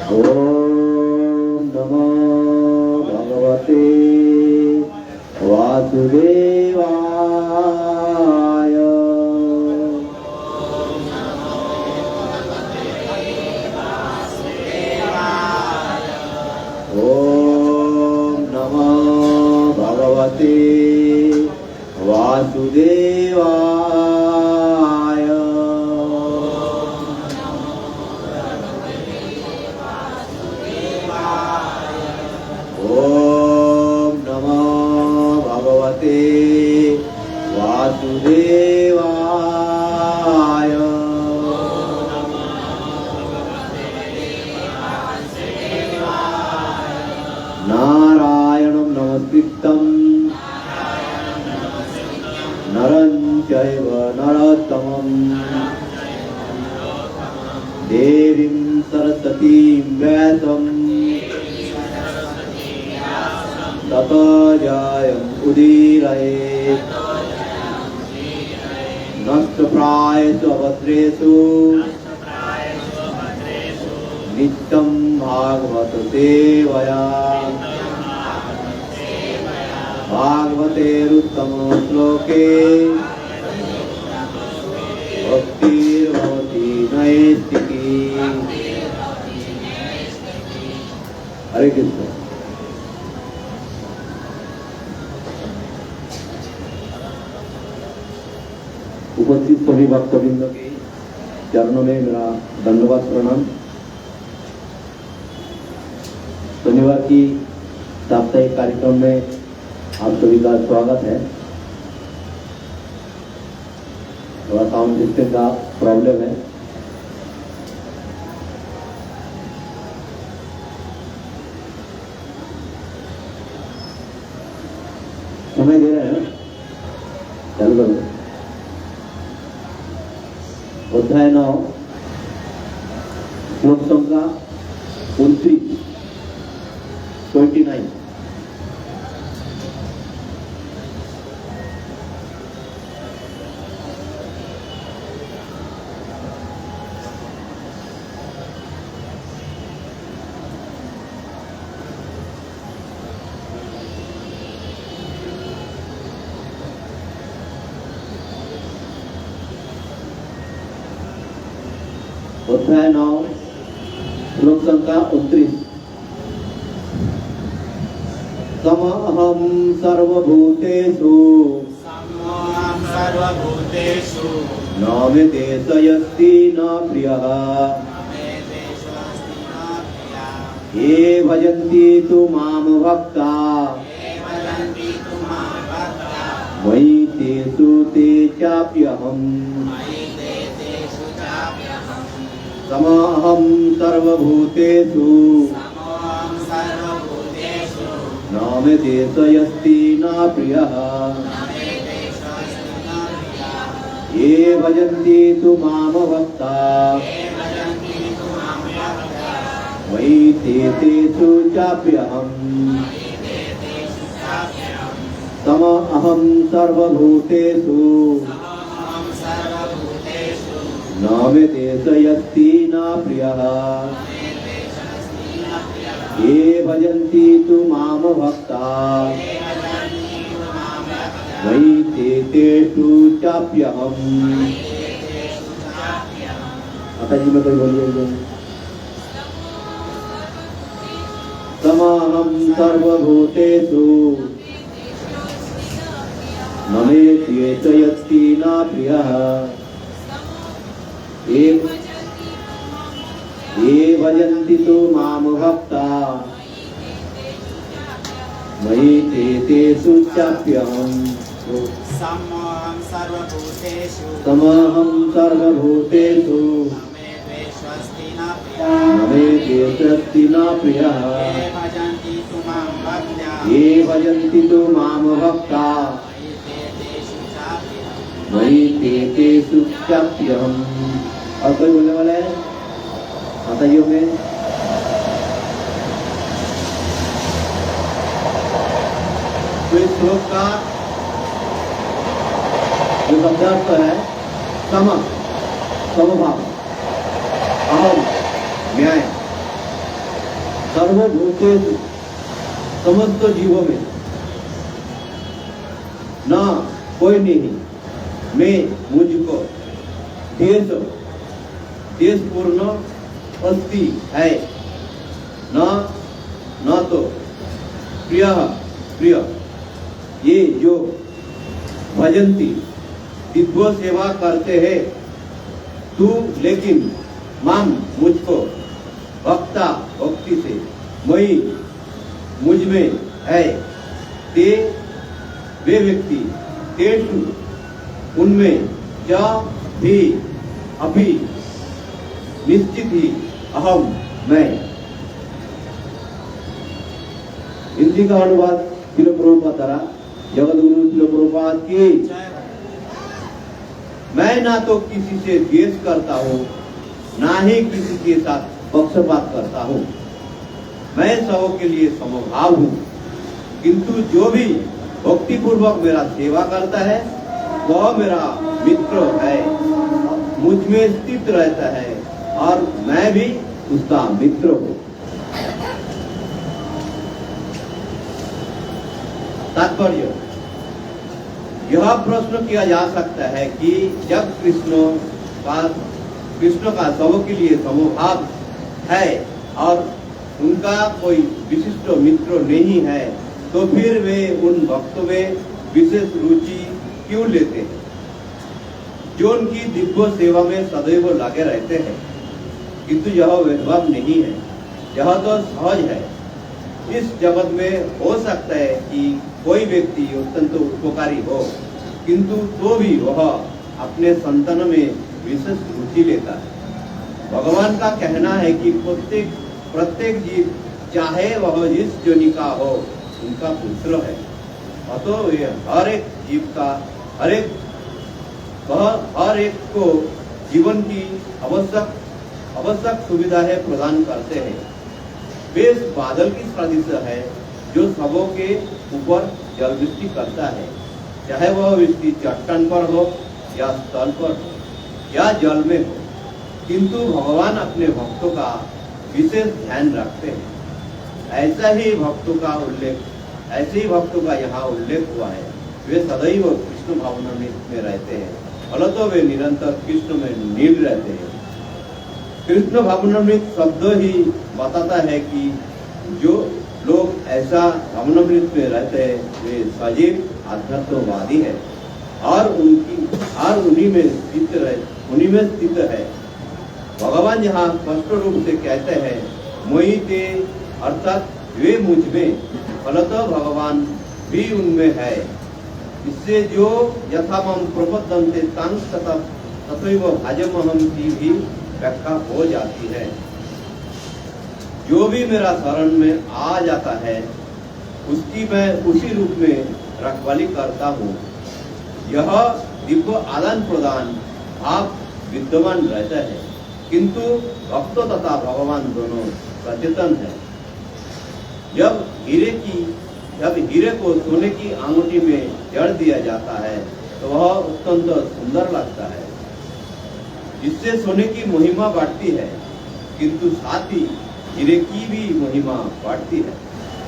ओम नमो भगवते वासुदेवाय। ओम नमो भगवते वासुदेवाय। ओम नमो भगवते वासुदेवाय। नारायणं नमस्कृतं नरं चैव नरोत्तमं देवीं सरस्वतीं व्यासं ततो जयमुदीरयेत्। नष्टप्रायेषु अभद्रेषु नित्यं भागवत सेवया। भागवतेरुत्तम श्लोके भक्तिर्भवति नैष्ठिकी। हरे कृष्ण। उपस्थित सभी भक्तवृंद के चरणों में मेरा दंडवत प्रणाम। शनिवार की साप्ताहिक कार्यक्रम में आप सभी का स्वागत है। थोड़ा साउंड सिस्टम का प्रॉब्लम है। समय दे रहे हैं, चालू करो। अध्याय 9 श्लोक संख्या 29। अध्याय 9 श्लोक संख्या 29। समहं सर्वभूतेषु न मे देशयस्ति न प्रियः। ये भजन्ति तु मां भक्ता मयि तेषु ते चाप्यहम्। समहं सर्वभूतेषु न मे देशयस्ति न प्रियः। ये भजन्ति तु मां भक्ता मयि तेषु चाप्यहम्। समहं सर्वभूतेषु न मे देशयस्ति न प्रियः। ये भजन्ति तु मां भक्ता मयि तेषु चाप्यहम्। आता जी में कोई बोलिए। समहं सर्वभूतेषु न मे देशयस्ति न प्रियः। ये भजन्ति तु मां भक्ता मयि तेषु चाप्यहम्। समहं सर्वभूतेषु न मे देशयस्ति न प्रियः। ये भजन्ति तु मां भक्ता मयि तेषु चाप्यहम्। और कोई बोलने वाला है? माताजियों में तो इस श्लोक का जो शब्दार्थ है समभाव, अहम, न्याय, सर्वभूतेषु समस्त जीवों में ना कोई नहीं, मैं मुझको देश पूर्ण अस्ति है, न तो प्रिय ये जो भजंती दिव्य सेवा करते हैं तू, लेकिन माम मुझको भक्ता भक्ति से मई मुझ में है, ते वे व्यक्ति तेषु उनमें क्या भी अभी निश्चित ही अहम मैं। हिंदी का अनुवाद श्रील प्रभुपाद द्वारा। जगद्गुरु श्रील प्रभुपाद की। मैं ना तो किसी से द्वेष करता हूँ, ना ही किसी के साथ पक्षपात करता हूँ। मैं सबों के लिए समभाव हूँ, किंतु जो भी भक्ति पूर्वक मेरा सेवा करता है वह मेरा मित्र है, मुझ में स्थित रहता है और मैं भी उसका मित्र हूँ। तात्पर्य, यह प्रश्न किया जा सकता है कि जब कृष्ण का सबों के लिए समभाव है और उनका कोई विशिष्ट मित्र नहीं है, तो फिर वे उन भक्तों में विशेष रुचि क्यों लेते हैं जो उनकी दिव्य सेवा में सदैव लगे रहते हैं। किंतु यह भेदभाव नहीं है, यह तो सहज है। इस जगत में हो सकता है कि कोई व्यक्ति अत्यंत उपकारी हो, किंतु तो भी वह अपने संतान में विशेष रुचि लेता है। भगवान का कहना है कि प्रत्येक जीव चाहे वह जिस योनि का हो उनका पुत्र है। अतः वे हर एक जीव का हर एक को जीवन की आवश्यक सुविधाएं प्रदान करते हैं। वे इस बादल की सदृश है जो सबों के ऊपर जल वृष्टि करता है, चाहे वह वृष्टि चट्टान पर हो या स्थल पर हो या जल में हो। किंतु भगवान अपने भक्तों का विशेष ध्यान रखते हैं। ऐसे ही भक्तों का यहाँ उल्लेख हुआ है। वे सदैव कृष्ण भावनामृत में रहते हैं, फलतः वे निरंतर कृष्ण में लीन रहते हैं। कृष्ण भावनामृत शब्द ही बताता है कि जो लोग ऐसा भावनामृत में रहते हैं वे सजीव आध्यात्मवादी है और उन्हीं में स्थित है। भगवान यहाँ स्पष्ट रूप से कहते हैं मोहि ते, अर्थात वे मुझ में, फलतः भगवान भी उनमें है। इससे जो यथा मम प्रपद्यन्ते तां तथैव भजमहं की भी व्याख्या हो जाती है। जो भी मेरा शरण में आ जाता है उसकी मैं उसी रूप में रखवाली करता हूँ। यह दिव्य आदान प्रदान भाव विद्यमान रहता है, किंतु भक्त तथा भगवान दोनों सचेतन है। जब हीरे को सोने की अंगूठी में जड़ दिया जाता है तो वह अत्यंत सुंदर लगता है, जिससे सोने की महिमा बढ़ती है, किंतु साथ ही हीरे की भी महिमा बढ़ती है।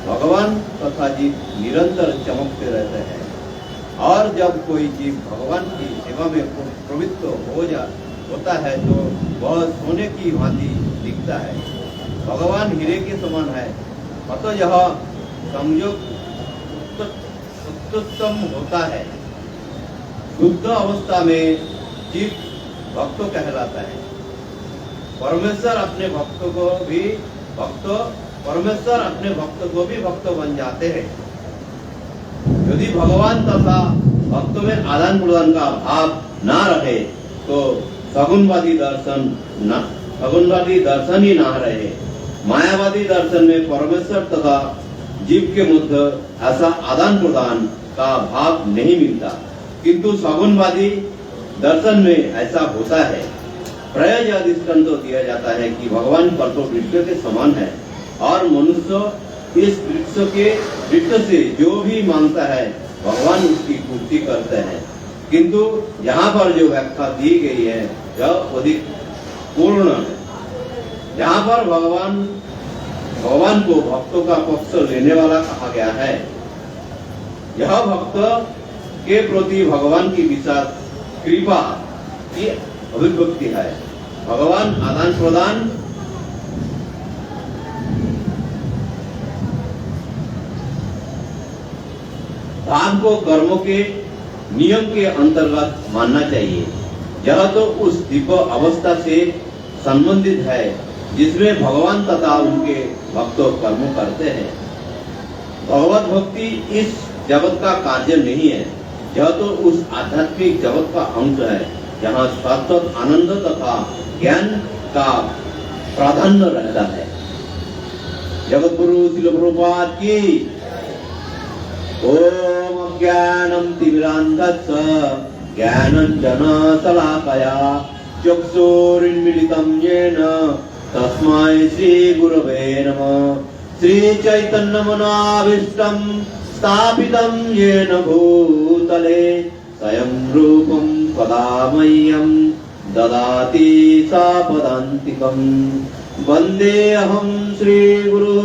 भगवान तथा जीव निरंतर चमकते रहते हैं और जब कोई जीव भगवान की सेवा में प्रवृत्त होता है तो वह सोने की भांति दिखता है। भगवान हीरे के समान है, अतः यह संयोग उत्तम होता है। शुद्ध अवस्था में जीव भक्त कहलाता है। परमेश्वर अपने भक्तों को भी भक्त बन जाते हैं। यदि भगवान तथा भक्तों में आदान प्रदान का भाव ना रहे तो सगुणवादी दर्शन ही ना रहे। मायावादी दर्शन में परमेश्वर तथा जीव के मध्य ऐसा आदान प्रदान का भाव नहीं मिलता, किंतु सगुणवादी दर्शन में ऐसा होता है। प्रयज अधिष्ठान तो दिया जाता है कि भगवान कल्प वृक्ष के समान है और मनुष्य इस वृक्ष से जो भी मांगता है भगवान उसकी पूर्ति करते हैं। किंतु यहाँ पर जो व्याख्या दी गई है यह अधिक पूर्ण है। यहाँ पर भगवान को भक्तों का पक्ष लेने वाला कहा गया है। यह भक्त के प्रति भगवान की विशाल कृपा की अभिव्यक्ति है। भगवान आदान प्रदान दान को कर्मों के नियम के अंतर्गत मानना चाहिए। यह तो उस दिव्य अवस्था से संबंधित है जिसमें भगवान तथा उनके भक्त कर्म करते हैं। भगवत भक्ति इस जगत का कार्य नहीं है, यह तो उस आध्यात्मिक जगत का अंश है जहाँ शाश्वत आनंद तथा ज्ञान का प्राधान्य रहता है। जगत गुरु श्रील प्रभुपाद की। ओम अज्ञानं तिमिरान्धस्य ज्ञानाञ्जनशलाकया चक्षुरुन्मीलितं येन तस्मै श्रीगुरवे नमः। श्रीचैतन्यमनाभीष्टं स्थापितं येन भूतले स्वयं रूपं सदा मह्यं ददाति सापदान्तिकं। वन्देऽहं श्रीगुरु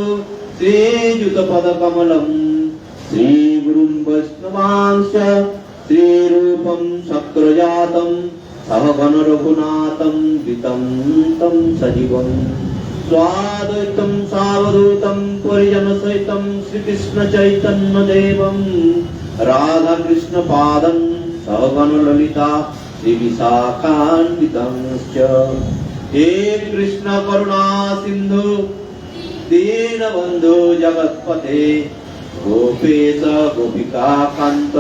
श्रीयुतपदकमलं श्रीगुरुं वैष्णवांश्च श्रीरूपं शक्रजातं सहगण रघुनाथं द्वितं तं सजीवं स्वाद्वैतं सावधूतं परिजनसहितं श्रीकृष्ण चैतन्य देवं राधाकृष्णपादं सहगण ललिता श्रीविशाखान्वितंश्च। हे कृष्ण करुणा सिंधु दीनबन्धु जगत्पते गोपेश गोपिका कांत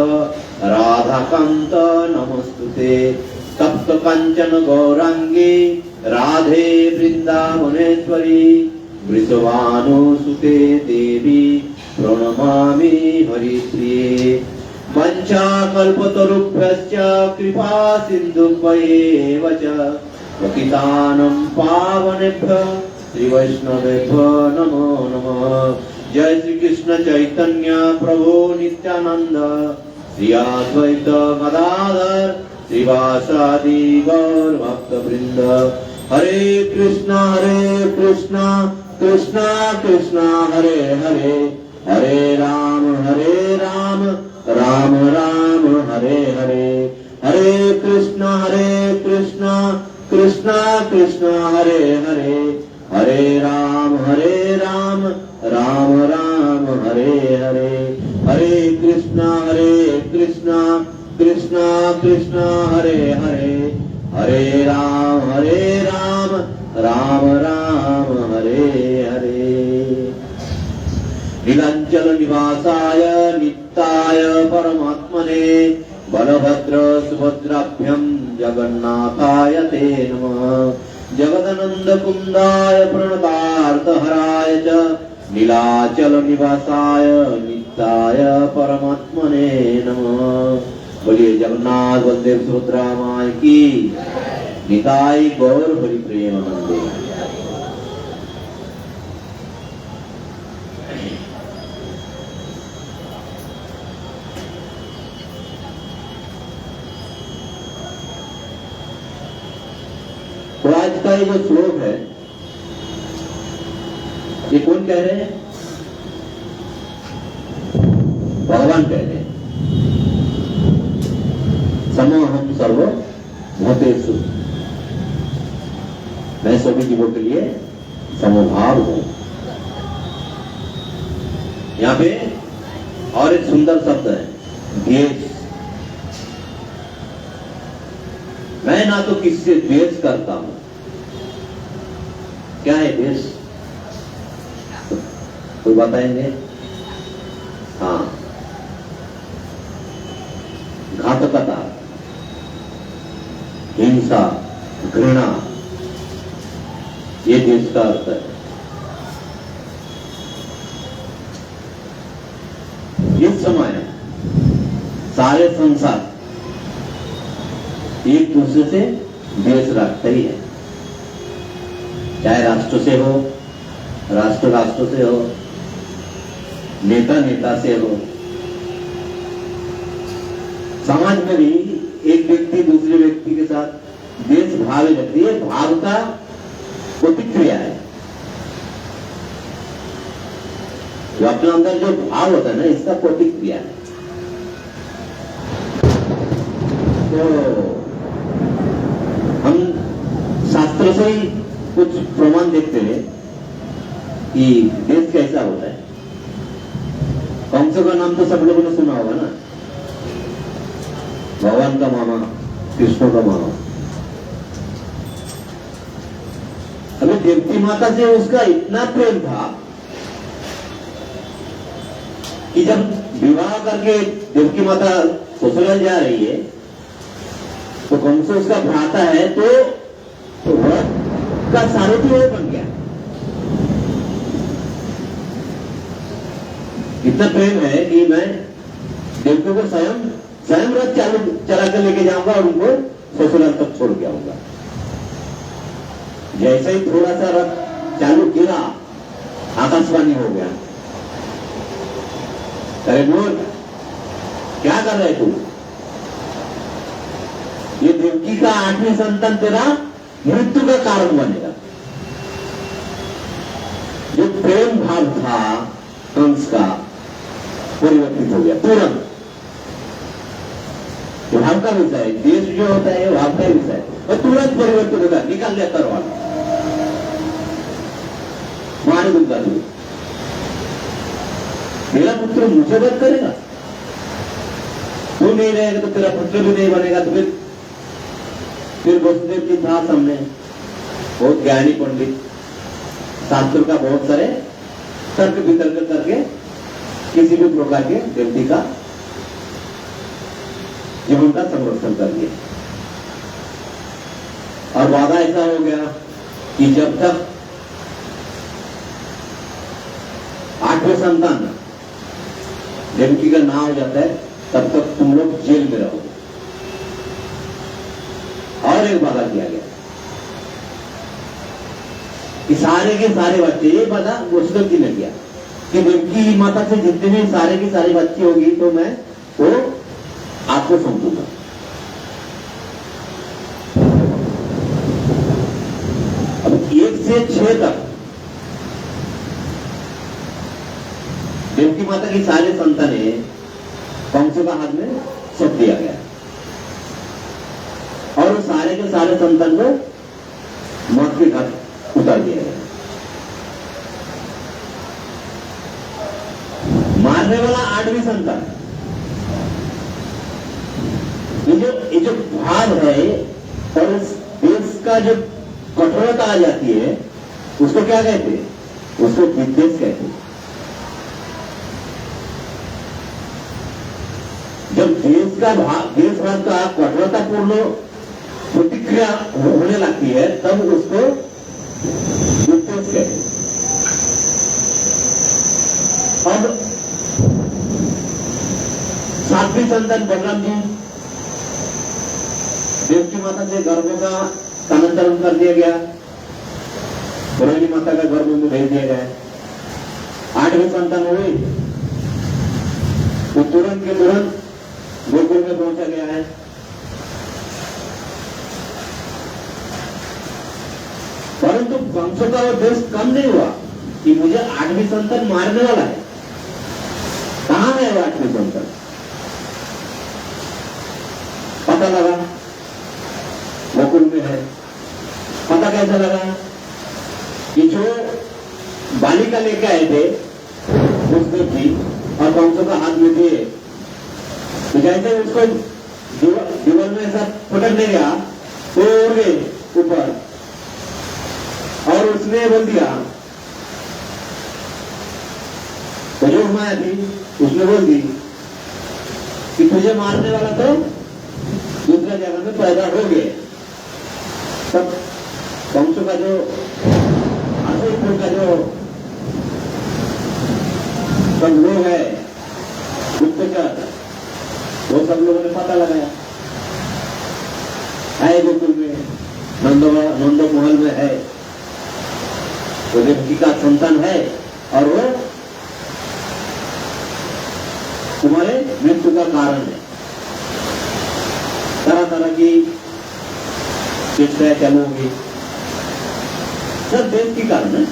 राधाकांत नमस्तुते। तप्त कांचन गौरांगी राधे वृंदावनेश्वरी वृषभानुसुते देवी प्रणमामि हरिप्रिये। वंशाकल्पतरुभ्यश्च कृपा सिन्धुभ्येव च पतितानं पावनेभ्यः श्रीवैष्णवेभ्यो नमो नमः। जय श्री कृष्ण चैतन्य प्रभु नित्यानंद श्री अद्वैत गदाधर श्रीवासादि गौर भक्त वृंद। हरे कृष्णा कृष्णा कृष्णा हरे हरे, हरे राम राम राम हरे हरे। हरे कृष्णा कृष्णा कृष्णा हरे हरे, हरे राम राम राम हरे हरे। हरे कृष्णा कृष्णा कृष्णा हरे हरे, हरे राम राम राम हरे हरे। नीलांचल निवासाय नित्याय परमात्मने बलभद्र सुभद्राभ्यं जगन्नाथाय ते नमः। जगदानंद कुंदाय प्रणतार्थहराय च नीलाचल निवासाय नित्याय परमात्मने नमः। बोलिए जगन्नाथ बलदेव सुभद्रा माई की। निताई गौर हरि प्रेमानंदे। तो आज का ये जो श्लोक है ये कौन कह रहे हैं? भगवान कह रहे हैं। समोहम सर्व भूतेषु, मैं सभी जीवों के लिए समभाव हूं। यहां पे और एक सुंदर शब्द है द्वेष। मैं ना तो किसी से द्वेष करता हूं। क्या है द्वेष? कोई बताएंगे? हाँ, घातकता, हिंसा, घृणा, ये द्वेष का अर्थ है। इस समय सारे संसार एक दूसरे से द्वेष रखता ही है, चाहे राष्ट्र से हो, राष्ट्र से हो, नेता से हो। समाज में भी एक व्यक्ति दूसरे व्यक्ति के साथ द्वेष भाव रखती है। भाव का प्रतिक्रिया है। जो अपने अंदर जो भाव होता है ना, इसका प्रतिक्रिया है। तो हम शास्त्र से ही कुछ प्रमाण देखते हैं कि देश कैसा होता है। कंस का नाम तो सब लोगों ने सुना होगा ना, भगवान का मामा, कृष्ण का मामा। अभी देवकी माता से उसका इतना प्रेम था कि जब विवाह करके देवकी माता ससुराल जा रही है तो कंस उसका भ्राता है, तो व्रत का सारथी वो बन गया। इतना प्रेम है कि मैं देवकी को स्वयं रथ चला कर लेके जाऊंगा और उनको ससुराल तक छोड़ के आऊंगा। जैसे ही थोड़ा सा रथ चालू किया, आकाशवाणी हो गया, अरे बोल क्या कर रहे तू? ये देवकी का 8वीं संतान तेरा मृत्यु का कारण बनेगा। जो प्रेम भाव था कंस का परिवर्तित हो गया तुरंत। भाव का विषय है, देश जो होता है भाव का विषय है, और तुरंत परिवर्तित होगा, निकाल दिया तलवार, मार दूंगा तू, मेरा पुत्र मुझे वध करेगा, तू नहीं रहेगा तो तेरा पुत्र भी नहीं बनेगा। तो फिर वसुदेव जी था सामने, बहुत ज्ञानी पंडित, शास्त्र का बहुत सारे तर्क वितर्क करके किसी भी प्रकार के व्यक्ति का जीवन का संरक्षण कर दिया। और वादा ऐसा हो गया कि जब तक 8वें संतान देवकी का ना हो जाता है तब तक तुम लोग जेल में रहोगे। और एक वादा किया गया कि सारे के सारे बच्चे, ये वादा वसुदेव जी ने किया कि देवकी माता से जितने भी सारे की सारी बच्ची होगी तो मैं वो आपको सौंपूंगा। अब 1 से 6 तक देवकी माता की सारे संतानें कंस का हाथ में सौंप दिया गया और सारे के सारे संतान को मौत के घाट उतार दिया गया। मारने वाला 8वीं संतान, ये जो भाव है और इस देश का जो कठोरता आ जाती है उसको क्या कहते हैं? उसको विद्वेष कहते हैं। जब देशभर का कठोरतापूर्ण प्रतिक्रिया होने लगती है तब उसको विद्वेष कहते हैं। अब 7वीं संतान बलराम जी, देवकी माता से गर्भ का स्थानांतरण कर दिया गया, रोहिणी माता का गर्भ में भेज दिया गया। 8वीं संतान हुई तो तुरंत के तुरंत गोकुल में पहुंचा गया है। परंतु कंस का वो देश कम नहीं हुआ कि मुझे 8वीं संतान मारने वाला है। कहां है वो 8वीं संतान? पता लगा गोकुल में है। पता कैसा लगा कि जो बालिका लेके आए थे उसने थी और कंस का हाथ में दिए, तो जैसे उसको दीवार में ऐसा पटकने गया तो उड़ गए ऊपर और उसने बोल दिया, तो जो माया थी उसने बोल दी कि तुझे मारने वाला तो दूसरा जगह में पैदा हो गए। तब कंस का जो असलपुर का जो सब लोग है गुप्तचर, वो सब लोगों ने पता लगाया है गोकुल में, नंदो महल में है, वो देवकी का संतान है और वो तुम्हारे मृत्यु का कारण है। तरह तरह की चेष्टाएं चालू होगी, सब देश के कारण है।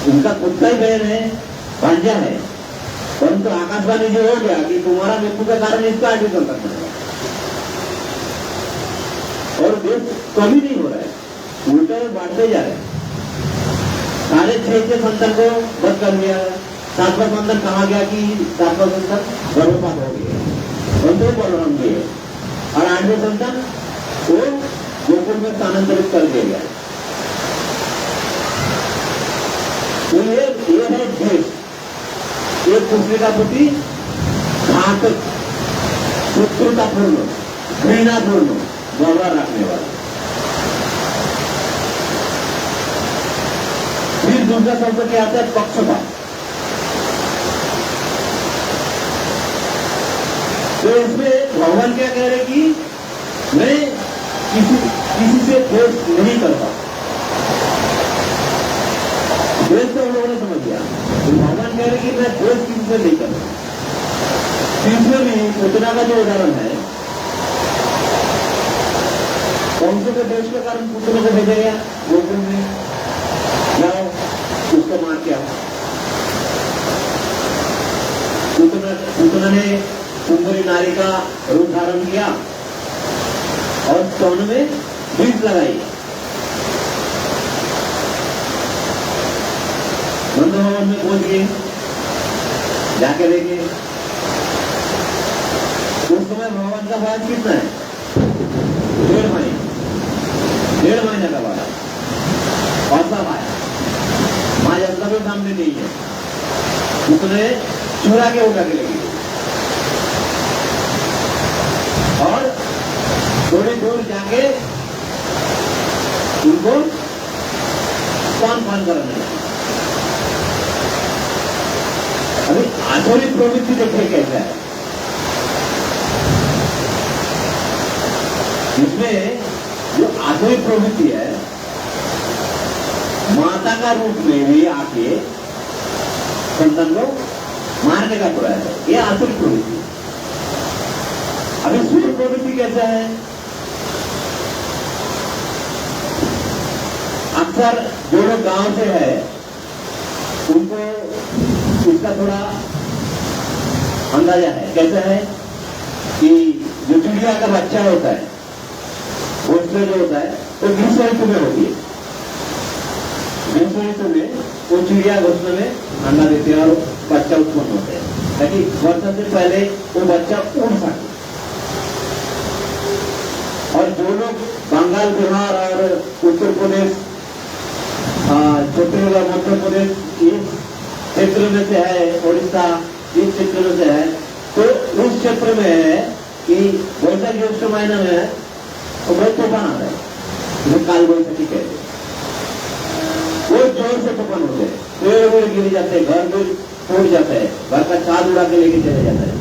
उनका खुद का ही बहन है, भांजा है, परंतु आकाशवाणी जो हो गया कि तुम्हारा मृत्यु का कारण इसका एडमिशन करना है, और देश कमी नहीं हो रहा है, उल्टे बांटते जा रहे हैं। 6.5 संतान को बंद कर दिया, 7वां संतान कहा गया कि 7वां संतान गर्भपात हो गया, परंतु बलराम जी है, और 8वें संतान वो गोकुल में स्थानांतरित कर दिया गया। तो ये है देश, एक दूसरे का प्रति घातक, शत्रुतापूर्ण, घृणापूर्ण व्यवहार रखने वाला। फिर दूसरा शब्द क्या आता है? पक्षपात। तो इसमें भगवान क्या कह रहे कि मैं किसी से द्वेष नहीं करता। द्वेष तो उन लोगों ने समझ लिया, तो भगवान कह रहे कि मैं द्वेष किसी से नहीं करता। तीसरे में पूतना का जो उदाहरण है, कौन से देश के कारण पुत्र को भेजा गया गोकुल में, जाओ उसको मार के आओ। पुतना ने सुंदरी नारी का रूप धारण किया और स्तन में बीज लगाई। नंद भवन में पहुंच गए, जाके देखे उस समय भगवान का वयस कितना है? 1.5 महीने का बालक, और सब आया, माँ जब भी सामने नहीं है, उसने चुरा के उठा के लगी और थोड़ी दूर जाके उनको पान कराने लगा। अभी आधुनिक प्रवृत्ति देखिए कैसा है, इसमें जो आधुनिक प्रवृत्ति है, माता का रूप में भी आके संतान को मारने का प्रयास है, ये आधुनिक प्रवृत्ति। अभी सूर्य प्रवृत्ति कैसा है? अक्सर जो लोग गांव से है उनको इसका थोड़ा अंदाजा है। कैसा है कि जो चिड़िया का बच्चा होता है, घोंसले जो होता है वो ग्रीष्म ऋतु में होती है। ग्रीष्म ऋतु में वो चिड़िया घोंसले में अंडा देते हैं और बच्चा उत्पन्न होते हैं, ताकि वर्षा से पहले वो बच्चा उड़ सके। और जो लोग बंगाल, बिहार और उत्तर प्रदेश, छत्तीसगढ़, मध्य प्रदेश इस क्षेत्र में से है, उड़ीसा इस क्षेत्र में से है, तो उस क्षेत्र में है कि वैशाख ज्येष्ठ महीना में है तो बहुत तूफान आ रहा है, जो काल वैशाखी कहते हैं। वो जोर से तूफान होते हैं, पेड़ वेड़ गिर जाते हैं, घर भी टूट जाता है, घर का छाद उड़ा के लेके चले जाता है,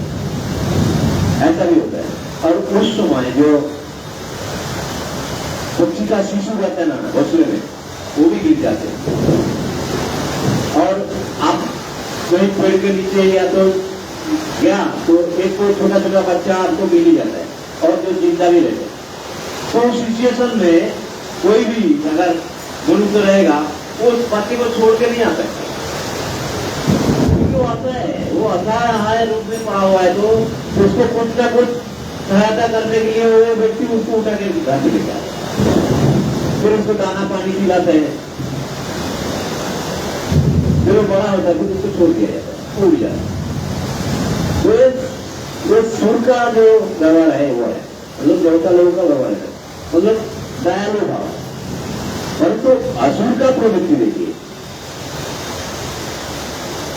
ऐसा भी होता है। और उस समय जो पक्षी का शिशु रहता है ना घोंसले में, वो भी गिर जाते हैं। और आप कहीं पेड़ के नीचे या तो गया तो एक कोई छोटा छोटा बच्चा आपको मिल ही जाता है और जो जिंदा भी रहते हैं। तो उस सिचुएशन में कोई भी अगर मनुष्य रहेगा वो उस पति को छोड़ के नहीं आ सकता, क्योंकि वो आता है, वो असहाय रूप में पड़ा हुआ है, तो उसको कुछ ना कुछ सहायता करने के लिए वो व्यक्ति उसको उठा के घर से लेके आता है, फिर उसको दाना पानी खिलाते हैं, फिर वो बड़ा होता है, फिर उसको छोड़ दिया जाता है, उड़ जाता है। तो सुर का जो व्यवहार है वो है, मतलब देवता लोगों का व्यवहार है, मतलब दयालु भाव। परंतु असुर का प्रवृत्ति देखिए,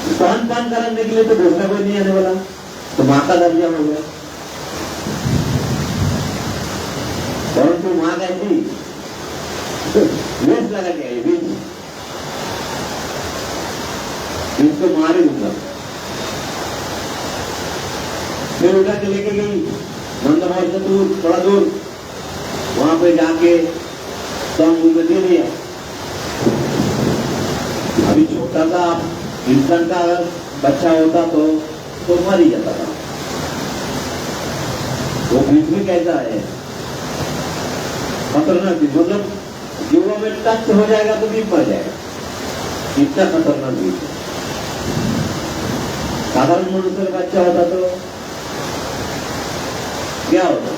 स्तन पान कराने के लिए तो दूसरा कोई नहीं आने वाला, तो माँ का दर्जा हो गया। परंतु माँ कैसी बीज लगा के आई, बीज को मार ही दूंगा। फिर उठा के लेके गई नंदभवन से दूर, थोड़ा दूर, वहां पे जाके मुंह में दे दिया। अभी छोटा सा इंसान का अगर बच्चा होता तो मर ही जाता था। वो बीच में कैसा है, खतरनाक चीज, मतलब युवा में टच हो जाएगा तो भी मर जाएगा, इतना खतरनाक बीज है। साधारण मनुष्य का बच्चा होता तो क्या होता,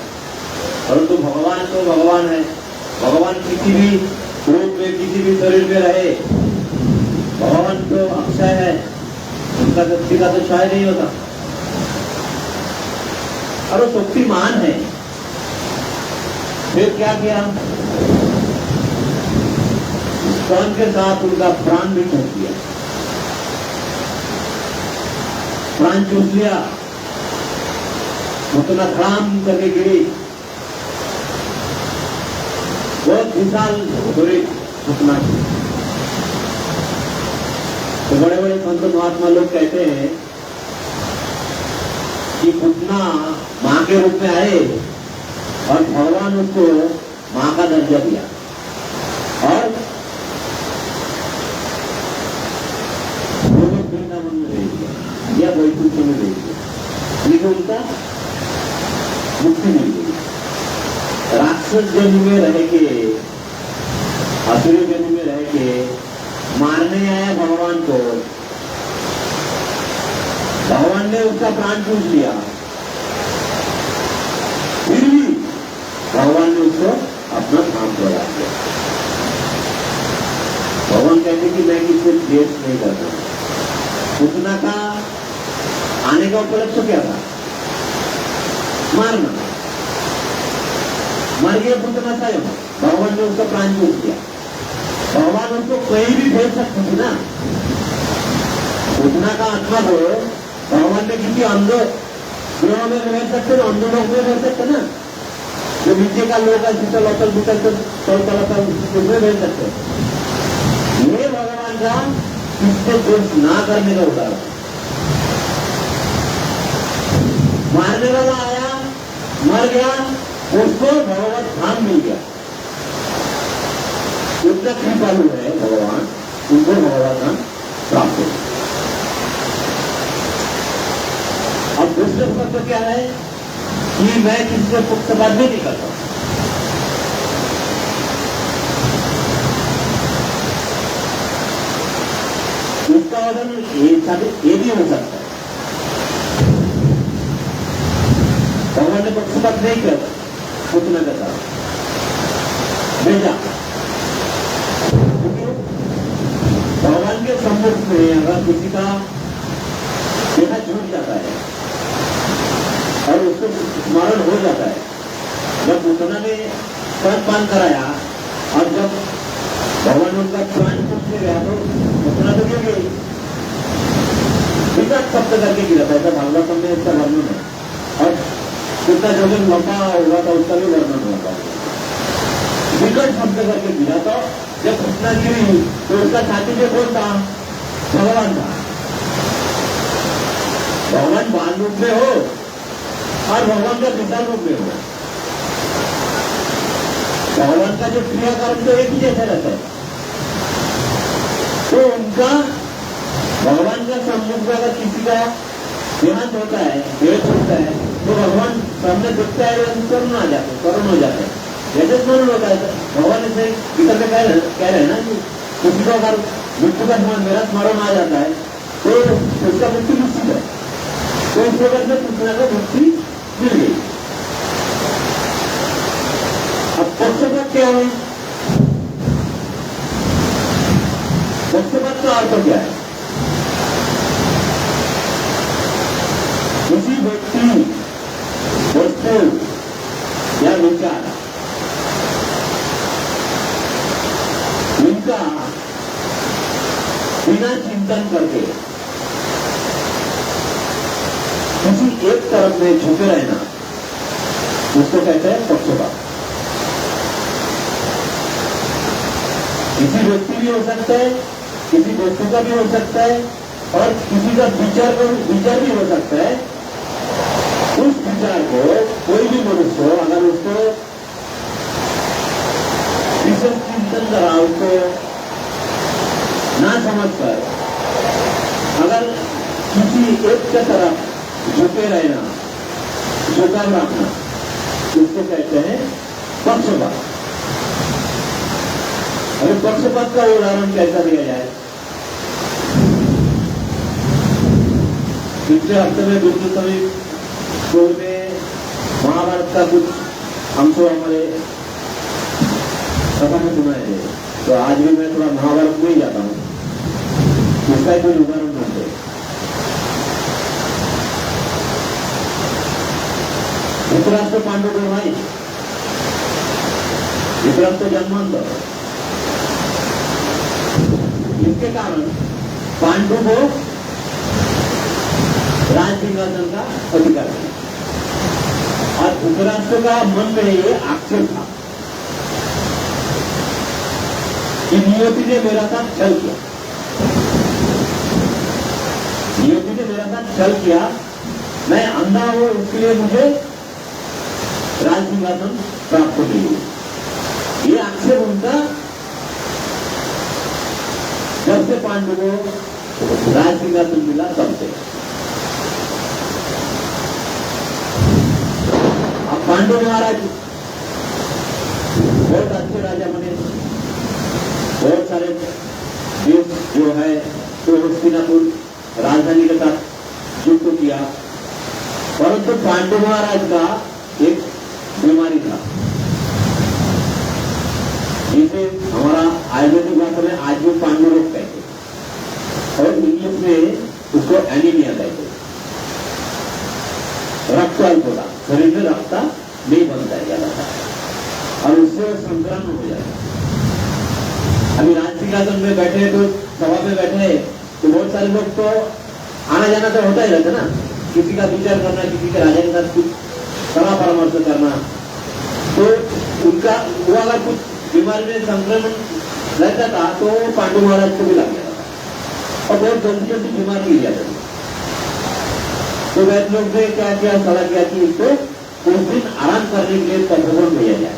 परंतु भगवान तो भगवान है। भगवान किसी भी रूप में किसी भी शरीर में रहे, भगवान तो अक्षय है, उनका शक्ति का तो क्षय नहीं होता और वो शक्तिमान है। फिर क्या किया, स्वयं के साथ उनका प्राण भी छूट दिया, प्राण चूस लिया, उतना खड़ाम करके गिरी। बहुत विशाल बुरी घटना थी। तो बड़े बड़े संत महात्मा लोग कहते हैं कि पुतना मां के रूप में आए और भगवान उसको मां का दर्जा दिया और वृंदावन में भेज दिया या वैकुंठ में भेज दिया, लेकिन उनका मुक्ति मिल गई। राक्षस जन्म में रह के, असुरी जन्म में रह के मारने आया भगवान को, भगवान ने उसका प्राण पूछ लिया, फिर भी भगवान ने उसको अपना काम लगा दिया। भगवान कहते कि मैं किसी द्वेष नहीं करता। उतना का आने का उपलक्ष्य क्या था, मारना। मर गया पुतना साहब, भगवान ने उसका प्राण पूछ दिया। भगवान उसको कहीं भी भेज सकते थे ना, उतना का आत्मा को भगवान ने किसी अंध ग्रह में भेज सकते ना, अंध लोग में भेज सकते ना, जो नीचे का लोग है शीतल अतल बितल उसमें भेज सकते। ये भगवान का किससे दोष ना करने का उदाहरण। मारने वाला आया, मर गया, उसको भगवत धाम मिल गया। उतना कृपालु है भगवान, उनको भगवत धाम प्राप्त हो। अब दूसरे पक्ष क्या है कि मैं किससे पक्षपात भी नहीं करता। इसका उदाहरण ये भी हो सकता है, भगवान ने पक्षपात नहीं किया, उतना का साथ भेजा। भगवान के सम्मुख में अगर किसी का देखा छूट जाता है और उसको स्मरण हो जाता है, जब उतना ने स्तनपान कराया और जब भगवान उनका प्राण पूछने गया तो उतना तो गिर गई, विकट शब्द करके गिरा था। ऐसा भागवतम में इसका वर्णन है और कितना जो दिन लंबा हुआ था उसका भी वर्णन होगा। विकट शब्द करके गिरा तो जब घटना गिरी तो उसका छाती में कौन था, भगवान था। भगवान बाल रूप में हो और भगवान का विशाल रूप में हो, भगवान का जो क्रियाकर्म तो एक ही जैसा रहता है। तो उनका भगवान का सम्मुख में अगर किसी का देहांत होता है, देह होता है, तो भगवान सामने दिखता है, करुण आ जाते, करुण हो जाते हैं। जैसे स्मरण होता है भगवान से भीतर में कह रहे हैं ना कि किसी को अगर मृत्यु का समय मेरा स्मरण आ जाता है तो उसका मुक्ति निश्चित है। तो इस प्रकार से कृष्ण को मुक्ति मिल गई। अब पक्षपात क्या है, पक्षपात का अर्थ क्या है, किसी व्यक्ति, वस्तु या विचार इनका बिना चिंतन करके किसी एक तरफ में झुके रहना, उसको कहते हैं पक्षपात। किसी व्यक्ति भी हो सकता है, किसी वस्तु का भी हो सकता है और किसी का विचार भी हो सकता है। उस विचार को कोई भी मनुष्य अगर उसको विशेष चिंतन करा, उसको ना समझकर अगर किसी एक के तरफ झुके रहना, झुकाव रखना, उसको कहते हैं पक्षपात। अगर पक्षपात का उदाहरण कैसा दिया जाए, पिछले हफ्ते में बिल्कुल सभी शो में महाभारत का कुछ अंशों हमारे सभा में सुनाए थे, तो आज भी मैं थोड़ा महाभारत में ही जाता हूँ, इसका कोई उदाहरण ढूंढते। धृतराष्ट्र पांडु के भाई, धृतराष्ट्र जन्मांतर, इसके कारण पांडु को राज सिंहासन का अधिकार है। और धृतराष्ट्र का मन में ये आक्षेप था कि नियति ने मेरा साथ छल किया, नियति ने मेरा साथ छल किया, मैं अंधा हूं इसके लिए मुझे राज सिंहासन प्राप्त नहीं हुई। ये आक्षेप उनका जब से पांडु को राज सिंहासन मिला तब से। अब पांडु महाराज बहुत अच्छे राजा बने, बहुत सारे देश जो है तो हस्तिनापुर राजधानी के साथ युद्ध किया, परंतु पांडु महाराज का एक बीमारी था जिसे हमारा आयुर्वेदिक भाषा में आज भी पांडु रोग कहते और इंग्लिश में उसको एनीमिया कहते। रक्त अल्प होता, शरीर में रक्त नहीं बनता है ज्यादा और उससे संक्रमण हो जाता। अभी राज सिंहासन में बैठे तो सभा में बैठे तो बहुत सारे लोग तो आना जाना तो होता ही रहता ना, किसी का विचार करना, किसी के राजा के साथ कुछ सलाह परामर्श करना, तो उनका वो अगर कुछ बीमारी में संक्रमण रहता था तो पांडु महाराज को भी लग जाता था और बहुत जल्दी जल्दी बीमार गिर जाता था। तो वैद्य लोग ने क्या किया, सलाह किया कि इसको कुछ दिन आराम करने के लिए तपोवन भेजा जाए।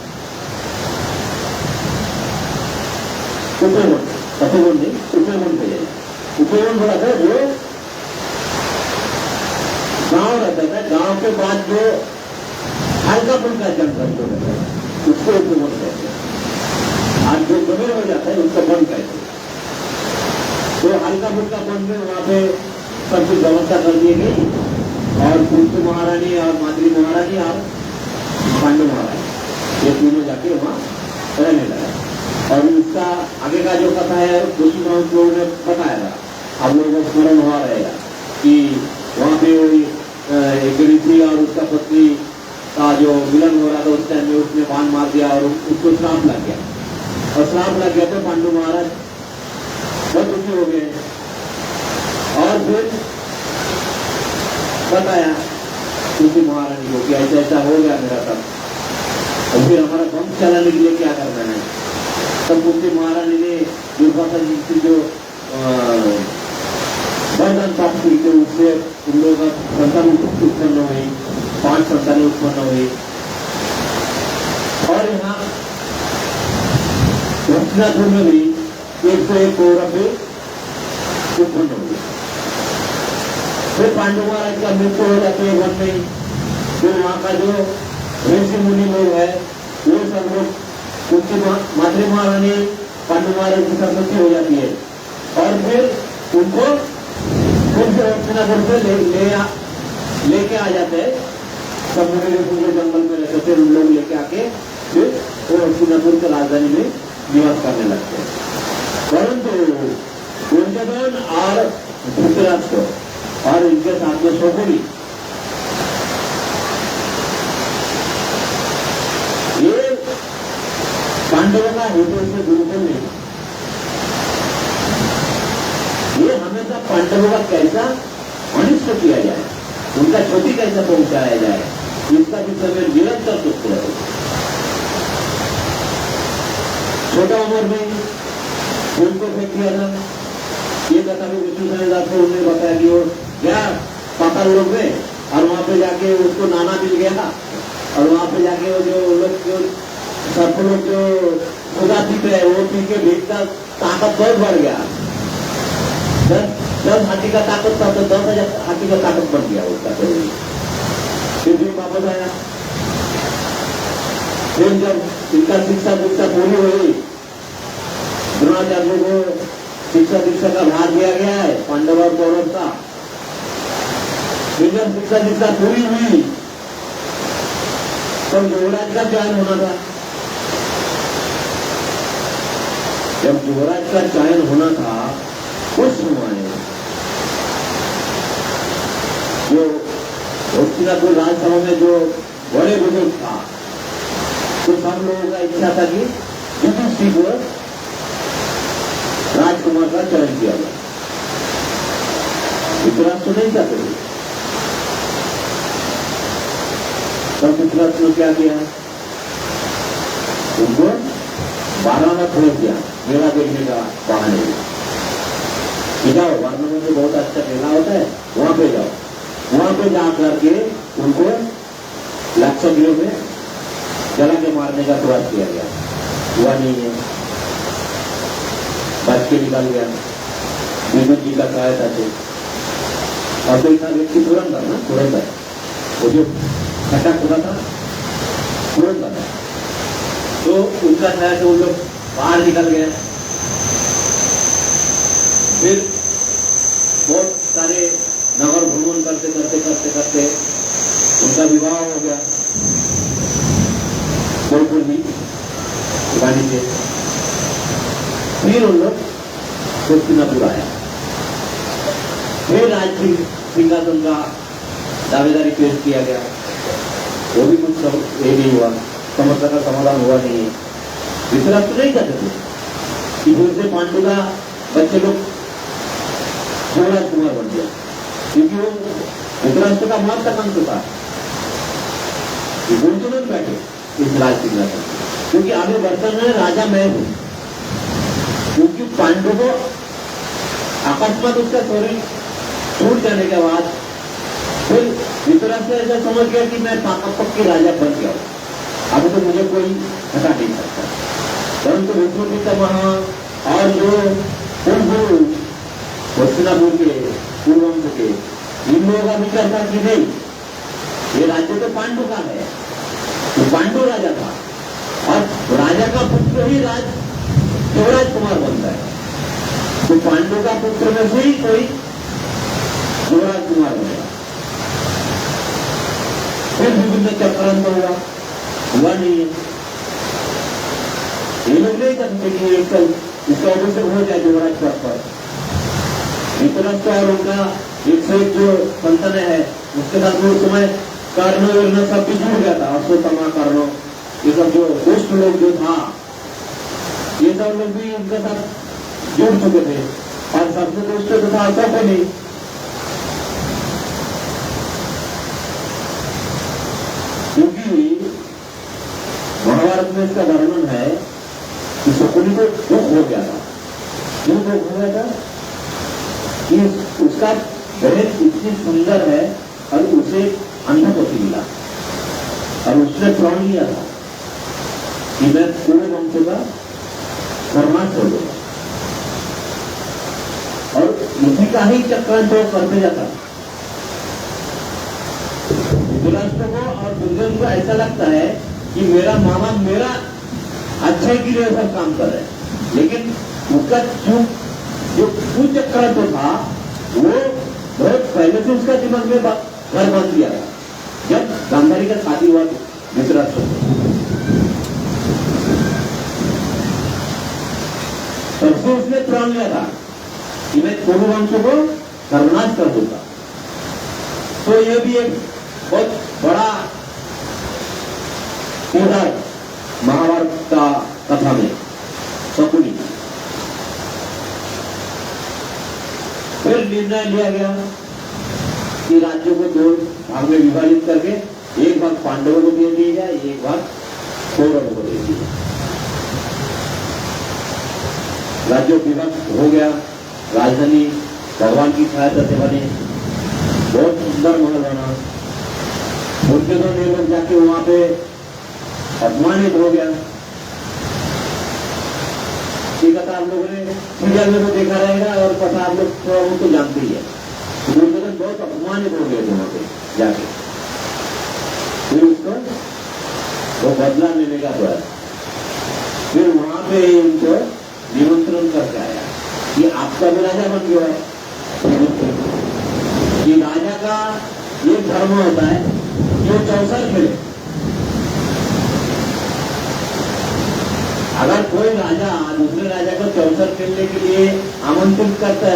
तपोवन नहीं, उपवन भेजा जाए। उपवन बोला था जो गांव रहता था, गांव के बाद जो हल्का फुल्का जंगल जो रहता है उसको उपवन कहते हैं। आज जो गंभीर हो जाता है उसको वन कहते हैं। तो हल्का फुल्का वन में वहां पे सब कुछ व्यवस्था कर दी गई और कुंती महारानी और माद्री महारानी और पांडु महाराज ये तीनों जाके वहां रहने लगा। और उसका आगे का जो कथा है दूसरी लोगों ने बताया था, आप लोगों को स्मरण हुआ रहेगा कि वहां पे एक ऋषि और उसका पत्नी का जो मिलन हो रहा था उस टाइम में उसने बाण मार दिया और उसको श्राप लग गया, और श्राप लग गया तो पांडु महाराज बहुत दुखी हो गए। और फिर बताया कुंती महारानी को कि ऐसा ऐसा हो गया मेरा तब, और फिर हमारा वंश चलाने के लिए क्या करना है। तब कुंती महारानी ने दुर्वासा जी की जो वरदान प्राप्त की तो उससे उन लोगों का संतान उत्पन्न हुई, 5 संतानें उत्पन्न हुई। और यहाँ हस्तिनापुर में भी 101 कौरव उत्पन्न हुई। फिर पांडु महाराज का मृत्यु हो जाती है वन में। फिर वहां का जो ऋषि मुनि लोग है वो सब लोग उनकी मातृ महारानी पांडु महाराज की संपत्ति हो जाती है और फिर उनको फिर से हस्तिनापुर से लेके आ जाते हैं। सब मुनि लोग जंगल में रहते थे, उन लोग लेके आके फिर वो हस्तिनापुर के राजधानी में निवास करने लगते हैं। परंतु दुर्योधन और धृतराष्ट्र और इनके साथ में शकुनी ये पांडवों का हृदय से बिल्कुल नहीं। ये हमेशा पांडवों का कैसा अनिष्ट किया जाए, उनका क्षति कैसा पहुंचाया जाए, इसका भी समय निरंतर सोचते रहे। छोटा उम्र में उनको फेंक दिया था, ये कथा भी विष्णु सहजाद को उन्होंने बताया कि वो गया पाताल लोक में और वहां पे जाके उसको नाना मिल गया और वहां पे जाके वो जो लोग जो सर्प लोग जो खुदा पीते हैं वो पी के भीगता ताकत बहुत बढ़ गया। 10 हाथी का ताकत था तो 10,000 हाथी का ताकत बढ़ गया उसका शरीर। फिर भी वापस आया। फिर जब इनका शिक्षा पूरी हुई, द्रोणाचार्य को शिक्षा दीक्षा का भार दिया गया है पांडव और कौरव का, फिर शिक्षा दीक्षा पूरी हुई तो युवराज का चयन होना था। जब युवराज का चयन होना था उस समय जो हस्तिनापुर राजसभा में जो बड़े बुजुर्ग था तो सब लोगों का इच्छा था कि युधिष्ठिर को राजकुमार का चयन किया गया। धृतराष्ट्र नहीं चाहते थे। तब धृतराष्ट्र ने क्या किया, उनको 12 में भेज दिया मेला देखने का बहाने। जाओ वाराणसी में बहुत अच्छा मेला होता है, वहां पे जाओ। वहां पे जाकर के उनको लाक्षागृह में जला के मारने का प्रयास किया गया, हुआ नहीं है, बच के निकल गया विनोद जी का सहायता से। और कोई था व्यक्ति तुरंत ना, तुरंत है वो जो खट्टा खुदा था तुरंत था, तो उनका सहायता से उन लोग बाहर निकल गए। फिर बहुत सारे नगर भ्रमण करते करते करते करते उनका विवाह हो गया द्रौपदी रानी से। फिर उन लोग हस्तिनापुर आया। फिर राज्य सिंहासन का दावेदारी पेश किया गया, वो भी कुछ ये नहीं हुआ, समस्या का समाधान हुआ नहीं है। धृतराष्ट्र नहीं चाहते थे कि फिर से पांडु का बच्चे लोग युवराज कुमार बन गया, क्योंकि वो धृतराष्ट्र का महत्वाकांक्षा था कि गुंजन बैठे इस राज सिंहासन, क्योंकि आगे वर्तन में राजा मैं हूं। क्योंकि पांडु को अकस्मात उसका शरीर छूट जाने के बाद फिर धृतराष्ट्र ऐसा समझ गया कि मैं पक्के राजा बन गया हूं, अब तो मुझे कोई हटा नहीं सकता। परंतु विष्णु पितामह और जो पूर्व हस्तिनापुर के पूर्ववंश के इन लोगों का विचार था कि नहीं, ये राज्य तो पांडु का है, तो पांडु राजा था और राजा का पुत्र ही युवराज कुमार बनता है, तो पांडु का पुत्र में से ही कोई युवराज कुमार बनेगा। फिर विभिन्न चक्रांत हुआ नहीं है। ये लोग नहीं चाहते कि इसका अभिषेक हो जाए युवराज पद पर। धृतराष्ट्र और उनका एक से एक जो संतान है उसके साथ वो समय कर्ण वर्ण सब भी जुड़ गया था, अश्वत्थामा कर्ण ये सब जो दुष्ट लोग जो था ये सब लोग भी उनके साथ जुड़ चुके थे और सबसे दुष्ट तो था अशोकनी। क्योंकि महाभारत में इसका वर्णन है कि शकुनी को दुख हो गया था। क्यों दुख हो गया था कि उसका बहन इतनी सुंदर है और उसे अंधपति मिला और उसने प्रण लिया था कि मैं पूरे वंश का सर्वनाश कर दूंगा, और इसी का ही चक्रांत करते जाता। धृतराष्ट्र को और दुर्योधन को ऐसा लगता है कि मेरा मामा मेरा अच्छे के लिए सब काम कर रहे हैं, लेकिन उसका जो कुचक्रांत था वो बहुत पहले से उसका दिमाग में घर बन दिया था। जब गांधारी का शादी हुआ धृतराष्ट्र तब से उसने प्रण लिया था कि मैं कुरुवंश को सर्वनाश कर दूंगा। तो यह भी एक बहुत बड़ा किरदार महाभारत का कथा में शकुनी। फिर निर्णय लिया गया कि राज्यों को 2 भाग में विभाजित करके एक भाग पांडवों को दे दिया जाए, एक भाग कौरवों को दे दिया जाए। राज्यों विभक्त हो गया, राजधानी भगवान की सहायता से बने, बहुत सुंदर महल बना। उनके तो लोग जाके वहां पे अपमानित हो गया। ये कथा आप लोगों ने सीरियल में तो देखा रहेगा और कथा आप लोग थोड़ा बहुत तो जानते ही है। दुर्योधन बहुत अपमानित हो गए थे वहां पे जाके, फिर उसको वो बदला लेने का प्रयास। फिर वहां पे उनको निमंत्रण करके आया कि आपका भी राजा बन गया है, कि राजा का ये धर्म होता है कि वो चौसर खेले। अगर कोई राजा दूसरे राजा को चौसर खेलने के लिए आमंत्रित करता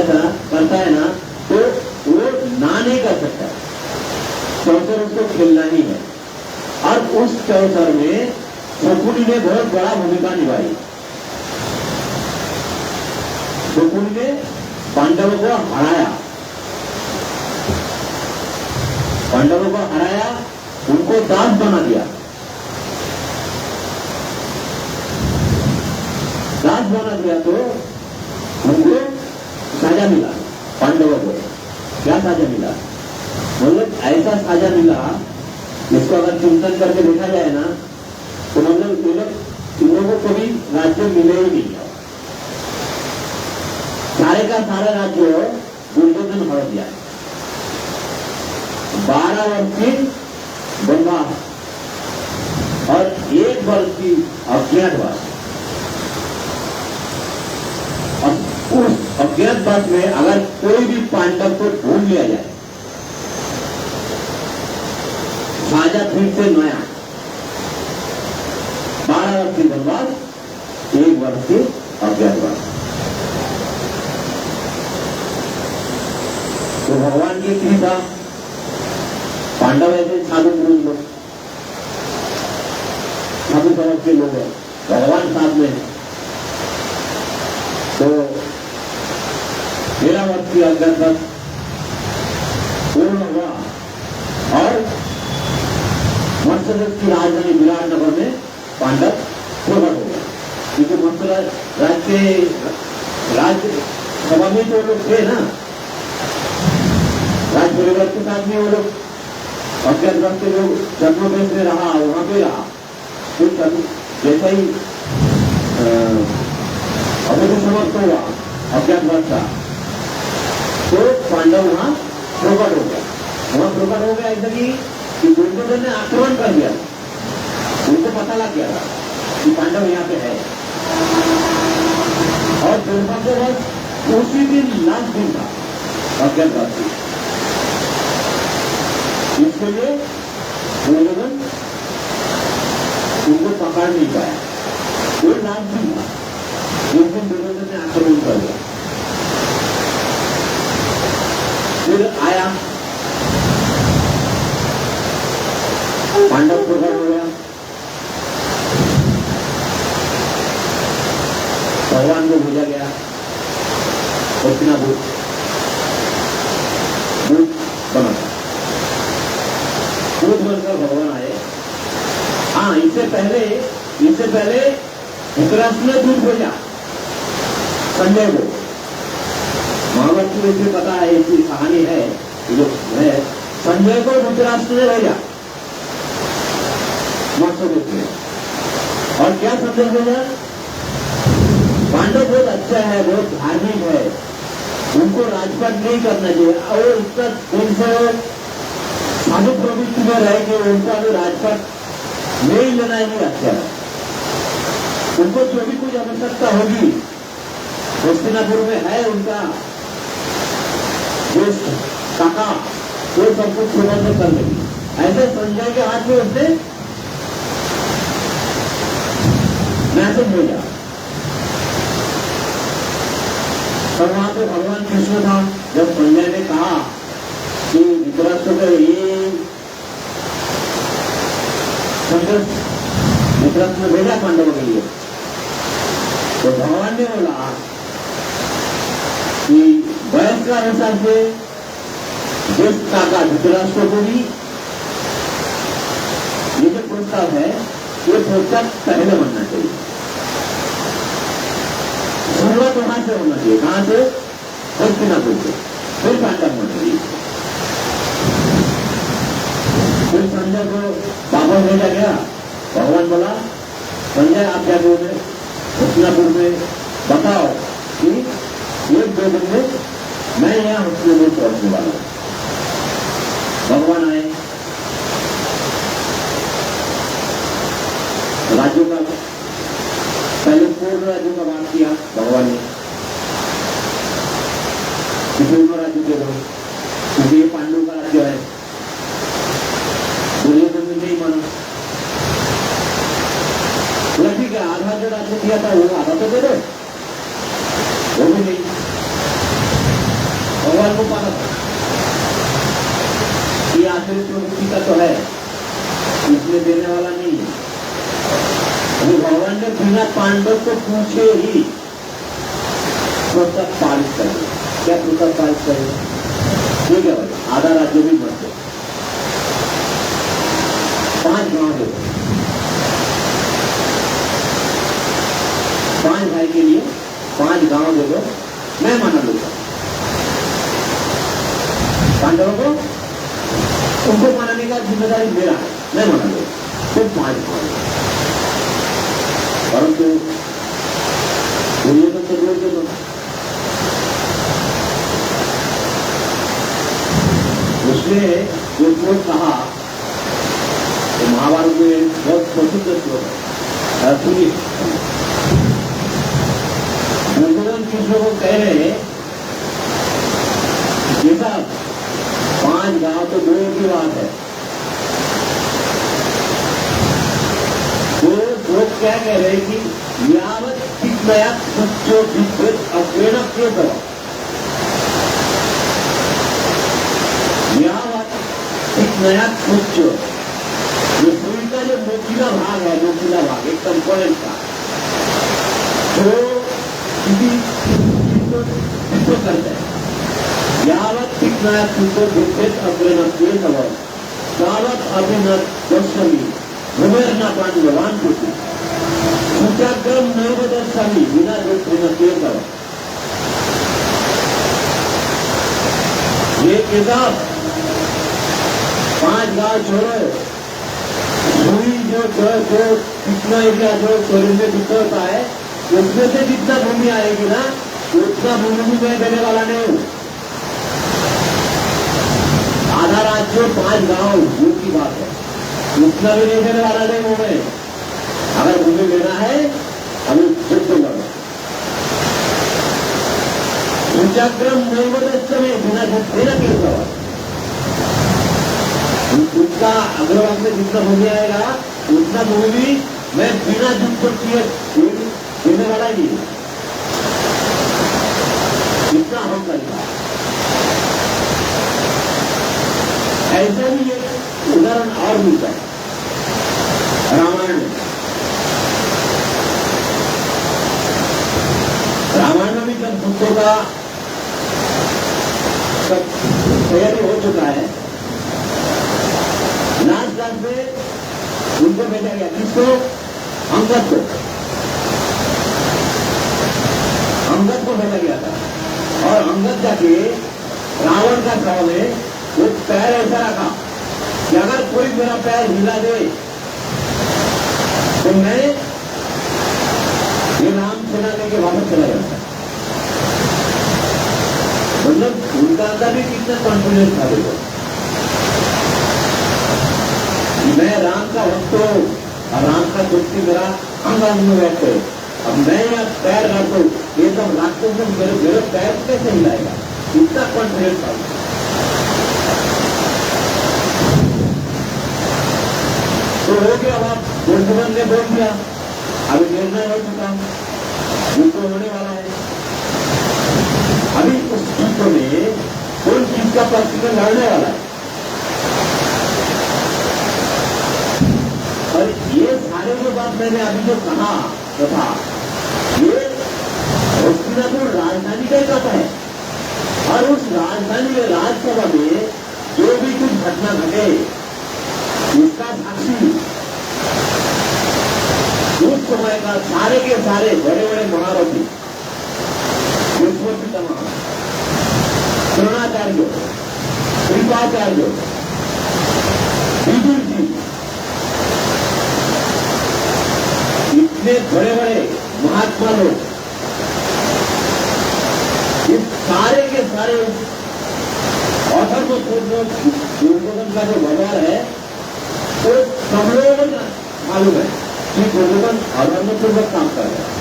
है ना, तो वो ना नहीं कर सकता। चौसर उसको खेलना ही है। और उस चौसर में शकुनी ने बहुत बड़ा भूमिका निभाई। शकुनी ने पांडवों को हराया, उनको दास बना दिया। तो उनको साजा मिला। पांडवों को क्या साजा मिला? मतलब ऐसा साजा मिला, इसको अगर चिंतन करके देखा जाए ना, तो मतलब इन लोगों को भी राज्य मिले ही नहीं। सारे का सारा राज्य दुर्योधन हड़ दिया। 12 वर्ष की वनवास और 1 वर्ष की अज्ञातवास। उस अज्ञातवास में अगर कोई भी पांडव को ढूंढ लिया जाए, साजा फिर से नया। 12 वर्ष की वनवास, 1 वर्ष की अज्ञातवास। तो भगवान की कृपा, पांडव ऐसे साधु पुरुष लोग, साधु समाज के लोग हैं, भगवान साथ में है। तो 13 वर्ष की अज्ञातवास पूर्ण हुआ और मत्स्य की राजधानी विराटनगर में पांडव प्रकट हो गया। क्योंकि मत्स्य राज के राज्य सभा में जो लोग थे ना, राज परिवार के साथ में वो लोग अज्ञातवास के लोग छद्मवेश में रहा, वहां पे रहा। तो जैसा ही अवैध समाप्त हुआ अज्ञातवास का, तो पांडव वहां प्रकट हो गया। ऐसा कि दुर्योधन ने आक्रमण कर दिया। उनको पता लग गया था कि पांडव यहाँ पे है। और दुर्भाग्यवश उसी दिन लास्ट दिन था अज्ञातवास की। इसके लिए दुर्योधन उनको पकड़ नहीं पाया। वो लास्ट दिन था, उस दिन दुर्योधन ने आक्रमण कर दिया। फिर आया, पांडव प्रकट हो गया, भगवान को भेजा गया हस्तिनापुर, दूत बना, दूत बनकर भगवान आए। हाँ, इससे पहले धृतराष्ट्र ने दूत भेजा संजय को। महाभारत में से पता है, ऐसी कहानी है जो है, संजय को धृतराष्ट्र ने भेजा मत्स्य में। और क्या संदेश भेजा? पांडव बहुत अच्छा है, बहुत धार्मिक है, उनको राजपाट नहीं करना चाहिए। और उसका दिन से साधु प्रवृत्ति में रह के उनका भी राजपाट नहीं लेना ही अच्छा है। उनको जो भी कुछ आवश्यकता होगी हस्तिनापुर में है, उनका जो काका वो सब कुछ सुबह से कर लेगी। ऐसे संजय के हाथ में उसने मैसेज भेजा। और वहां पे भगवान कृष्ण था। जब संजय ने कहा कि धृतराष्ट्र को ये संदेश धृतराष्ट्र ने भेजा पांडवों के लिए, तो भगवान ने बोला कि वयस का अनुसार से जिस काका धृतराष्ट्र को भी ये जो प्रस्ताव है, ये प्रस्ताव पहले बनना चाहिए। शुरुआत वहां से होना चाहिए। कहां से? हस्तिनापुर से, फिर पांडव मंडली। फिर संजय को वापस भेजा गया। भगवान बोला, संजय आप क्या बोल रहे हस्तिनापुर में बताओ कि 1-2 दिन में मैं यहाँ हस्तिनापुर पहुंचने वाला हूं। भगवान आए, राज्यों का पहले पूर्ण राज्यों का बात किया भगवान ने, पूर्ण राज्य के लोग, क्योंकि ये पांडव का राज्य है, वो भी नहीं, भगवान को पता था ये आखिर प्रवृत्ति का तो है, इसमें देने वाला नहीं है। अभी भगवान ने बिना पांडव को पूछे ही प्रस्ताव पारित कर दिया। क्या प्रस्ताव पारित करेगा? ठीक है भाई, आधा राज्य भी मत दो, 5 गांव दे दो, 5 भाई के लिए 5 गांव दे दो, मैं माना लूंगा। पांडवों को उनको मनाने का जिम्मेदारी मेरा है, मैं माना लूंगा, तो 5 गांव दो। परंतु दुर्योधन तो बोल दे दो, उसने जो श्लोक कहा तो महाभारत में बहुत प्रसिद्ध श्लोक है, सुनिए। दुर्योधन कृष्ण को कह रहे हैं बेटा 5 गांव तो दूर की बात है, तो लोग क्या कह रहे हैं कि यावत कितनया सच्चो विद्युत अप्रेण क्यों करो, नया कुछ जो सूर्य का जो मोचीला भाग है, मोचीला भाग एक कंपोनेंट का, तो किसी इसको करते हैं यावत ठीक नया कुछ विद्युत अग्रनत्य सवाल तावत अभिनत दर्शनी घुमेर न पांडवान कुछ सूचाग्रम नैव दर्शनी बिना दर्शनत्य सवाल। ये किताब 5 गांव छोड़ो, सुई जो कितना एरिया जो शरीर में दिखता है उसमें से जितना भूमि आएगी ना उतना भूमि भी मैं देने वाला नहीं हूं। आधा राज्य 5 गांव दूर की बात है, उतना भी नहीं देने वाला नहीं हूं मैं। अगर भूमि लेना है अभी युद्ध करो, पंचाक्रम नहीं बदलते में बिना देना क्यों सवाल। उसका अग्रभाग में जितना भूमि आएगा उतना भूमि मैं बिना युद्ध किए देने वाला ही इतना हम करेगा। ऐसा भी एक उदाहरण और मिलता है रामायण में। रामायण में भी जब भक्तों का तैयारी हो चुका है, लास्ट में उनको भेजा गया, किसको? अंगद को भेजा गया था। और अंगद जाके रावण का छाव में वो पैर ऐसा रखा कि अगर कोई मेरा पैर हिला दे तो मैं ये नाम सेना लेके वापस चला जाता। मतलब उनका अंदर भी कितना कॉन्फिडेंस था देखो, मैं राम का भक्त हूं और राम का दुष्टि मेरा अंग अंग में बैठे, अब मैं यहाँ पैर रख दू एकदम राक्षस में मेरे पैर कैसे हिलाएगा, इतना कॉन्फिडेंस था। तो हो गया, अब दुर्योधन ने बोल दिया, अभी निर्णय हो चुका, युद्ध होने वाला है। अभी उस युद्ध में कौन चीज का पक्ष में लड़ने वाला है, और ये सारे जो बात मैंने अभी जो कहा तथा ये हस्तिनापुर राजधानी का कथा है, और उस राजधानी में राज्यसभा में जो भी कुछ घटना घटे इसका साक्षी उस समय का सारे के सारे बड़े बड़े महारथी विश्वपितामह, द्रोणाचार्य, कृपाचार्य, विदुर जी, इतने बड़े बड़े महात्मा लोग, इस सारे के सारे अधर्म दुर्योधन का जो व्यवहार है तो सब लोगों को मालूम है कि दुर्योधन अधर्मपूर्वक काम कर रहा है।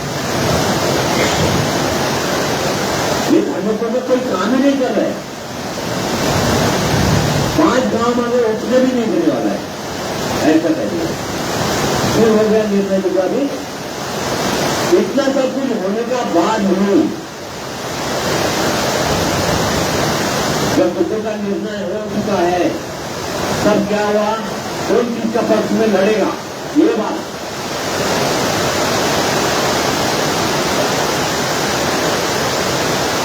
ये धर्मपूर्वक कोई काम ही नहीं कर रहा है, 5 गांव में वो उतने भी नहीं देने वाला है, ऐसा कह दिया। फिर हो गया निर्णय के बाद इतना सब कुछ होने का बाद भी क्या हुआ, कौन किसका पक्ष में लड़ेगा, ये बात।